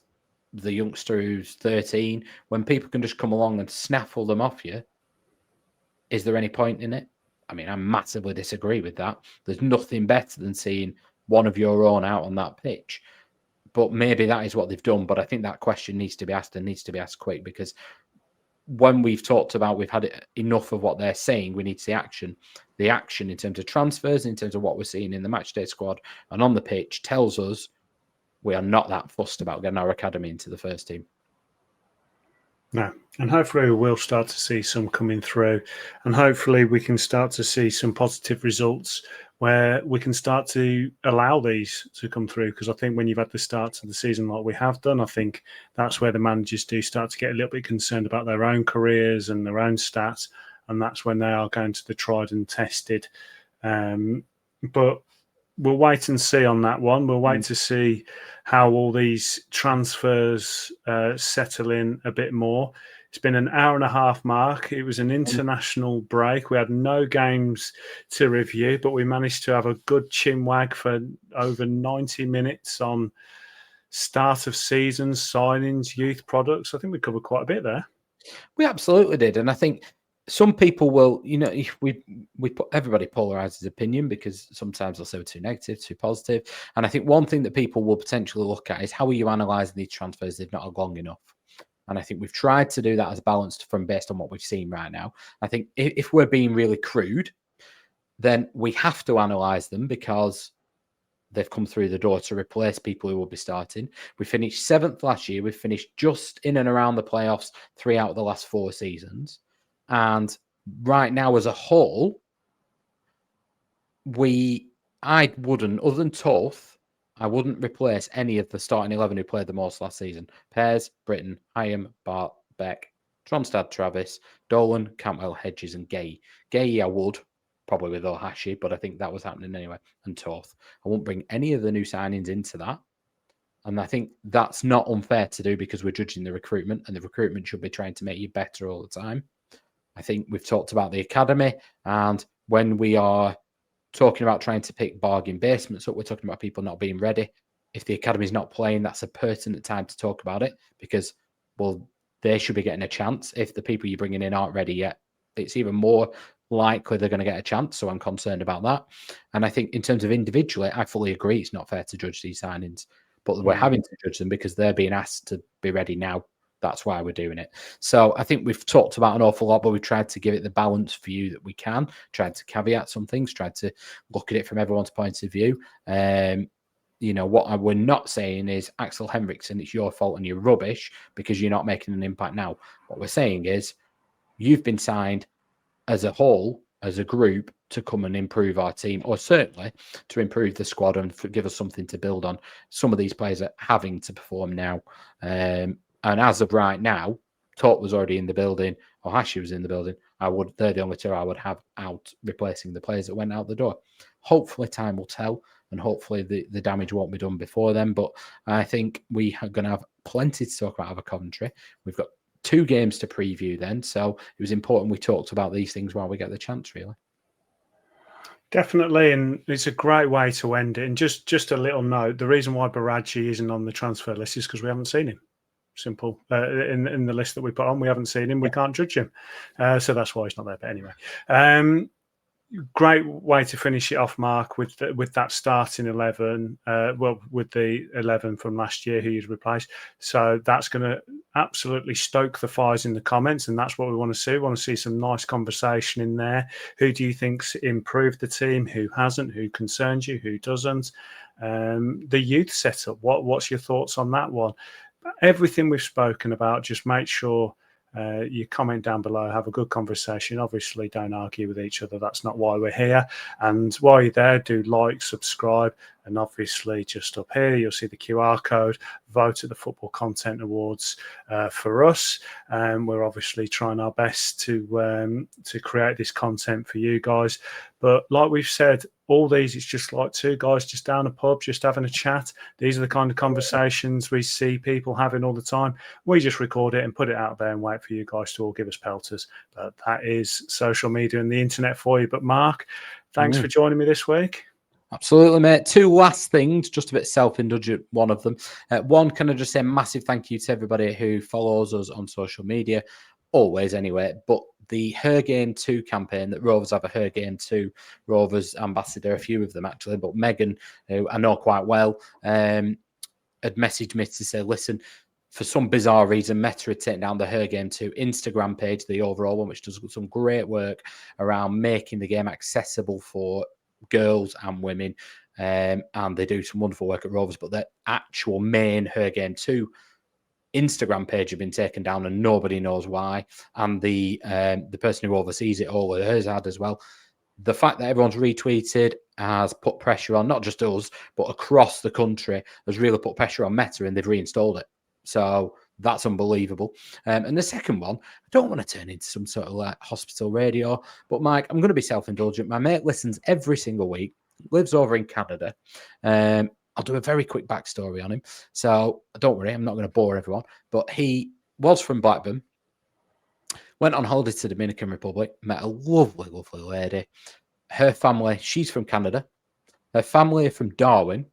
the youngster who's 13, when people can just come along and snaffle them off you, is there any point in it? I mean, I massively disagree with that. There's nothing better than seeing one of your own out on that pitch. But maybe that is what they've done. But I think that question needs to be asked, and needs to be asked quick, because when we've talked about, we've had enough of what they're saying, we need to see action. The action in terms of transfers, in terms of what we're seeing in the matchday squad and on the pitch, tells us we are not that fussed about getting our academy into the first team.
No, and hopefully we'll start to see some coming through, and hopefully we can start to see some positive results where we can start to allow these to come through. Because I think when you've had the start of the season like we have done, I think that's where the managers do start to get a little bit concerned about their own careers and their own stats, and that's when they are going to the tried and tested. But we'll wait and see on that one. We'll wait to see how all these transfers settle in a bit more. It's been an hour and a half mark. It was an international break. We had no games to review, but we managed to have a good chinwag for over 90 minutes on start of seasons, signings, youth products. I think we covered quite a bit there.
We absolutely did. And I think some people will, we put everybody polarizes opinion, because sometimes they'll say we're too negative, too positive. And I think one thing that people will potentially look at is, how are you analysing these transfers? They've not had long enough. And I think we've tried to do that as balanced from based on what we've seen right now. I think if we're being really crude, then we have to analyse them, because they've come through the door to replace people who will be starting. We finished 7th last year. We've finished just in and around the playoffs 3 out of the last 4 seasons. And right now, as a whole, I wouldn't, other than Toth, I wouldn't replace any of the starting 11 who played the most last season. Pears, Britton, Hyam, Bart, Beck, Tromstad, Travis, Dolan, Cantwell, Hedges, and Gay. Gay, I would, probably with Ohashi, but I think that was happening anyway, and Toth. I won't bring any of the new signings into that. And I think that's not unfair to do because we're judging the recruitment, and the recruitment should be trying to make you better all the time. I think we've talked about the academy, and when we are talking about trying to pick bargain basements up, we're talking about people not being ready. If the academy's not playing, that's a pertinent time to talk about it because, well, they should be getting a chance. If the people you're bringing in aren't ready yet, it's even more likely they're going to get a chance. So I'm concerned about that. And I think in terms of individually, I fully agree it's not fair to judge these signings, but we're having to judge them because they're being asked to be ready now. That's why we're doing it. So I think we've talked about an awful lot, but we tried to give it the balanced view that we can, tried to caveat some things, tried to look at it from everyone's point of view. What we're not saying is, Axel Henriksen, it's your fault and you're rubbish because you're not making an impact now. What we're saying is, you've been signed as a whole, as a group, to come and improve our team, or certainly to improve the squad and give us something to build on. Some of these players are having to perform now. And as of right now, Tot was already in the building, Ohashi was in the building. They're the only two I would have out replacing the players that went out the door. Hopefully time will tell, and hopefully the damage won't be done before then. But I think we are going to have plenty to talk about over Coventry. We've got 2 games to preview then. So it was important we talked about these things while we get the chance, really.
Definitely, and it's a great way to end it. And just a little note, the reason why Baraji isn't on the transfer list is because we haven't seen him. Simple. In the list that we put on, we haven't seen him. We can't judge him. So that's why he's not there. But anyway, great way to finish it off, Mark, with that starting 11. With the 11 from last year who you'd replaced. So that's going to absolutely stoke the fires in the comments, and that's what we want to see. We want to see some nice conversation in there. Who do you think's improved the team? Who hasn't? Who concerns you? Who doesn't? The youth setup. What's your thoughts on that one? Everything we've spoken about, just make sure you comment down below, have a good conversation. Obviously, don't argue with each other. That's not why we're here. And while you're there, do like, subscribe, and obviously just up here, you'll see the QR code. Vote at the Football Content Awards for us. We're obviously trying our best to create this content for you guys. But like we've said, all these, it's just like 2 guys just down a pub, just having a chat. These are the kind of conversations we see people having all the time. We just record it and put it out there and wait for you guys to all give us pelters. But that is social media and the internet for you. But Mark, thanks for joining me this week.
Absolutely, mate. 2 last things, just a bit self-indulgent, one of them. One, can I just say a massive thank you to everybody who follows us on social media, always anyway, but the Her Game 2 campaign that Rovers have, a Her Game 2 Rovers ambassador, a few of them actually, but Megan, who I know quite well, had messaged me to say, listen, for some bizarre reason, Meta had taken down the Her Game 2 Instagram page, the overall one, which does some great work around making the game accessible for girls and women, and they do some wonderful work at Rovers, but the actual main Her Game 2 Instagram page had been taken down and nobody knows why, and the person who oversees it all, hers had as well. The fact that everyone's retweeted has put pressure on not just us but across the country, has really put pressure on Meta, and they've reinstalled it. So that's unbelievable. And the second one, I don't want to turn into some sort of like hospital radio, but Mike, I'm going to be self-indulgent. My mate listens every single week, lives over in Canada. I'll do a very quick backstory on him. So don't worry, I'm not going to bore everyone. But he was from Blackburn, went on holiday to the Dominican Republic, met a lovely, lovely lady. Her family, she's from Canada. Her family are from Darwin.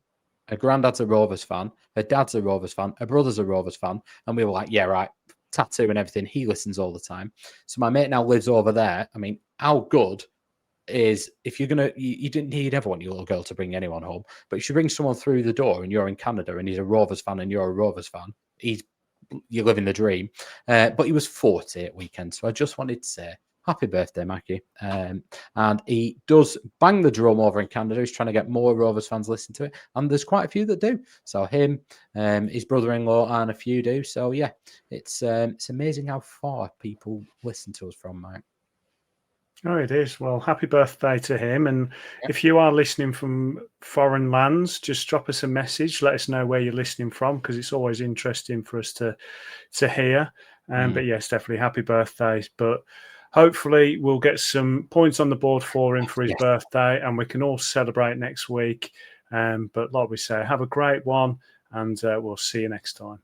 Her granddad's a Rovers fan. Her dad's a Rovers fan. Her brother's a Rovers fan. And we were like, yeah, right. Tattoo and everything. He listens all the time. So my mate now lives over there. I mean, how good is, if you're going to, you'd never want your little girl to bring anyone home, but if you bring someone through the door and you're in Canada and he's a Rovers fan and you're a Rovers fan, you're living the dream. But he was 40 at weekend. So I just wanted to say happy birthday, Mackie. And he does bang the drum over in Canada. He's trying to get more Rovers fans listen to it. And there's quite a few that do. So him, his brother-in-law, and a few do. So yeah, it's amazing how far people listen to us from, Mike.
Oh, it is. Well, happy birthday to him. And if you are listening from foreign lands, just drop us a message. Let us know where you're listening from, because it's always interesting for us to hear. But yes, definitely happy birthday. But hopefully we'll get some points on the board for him for his birthday, and we can all celebrate next week. But like we say, have a great one, and we'll see you next time.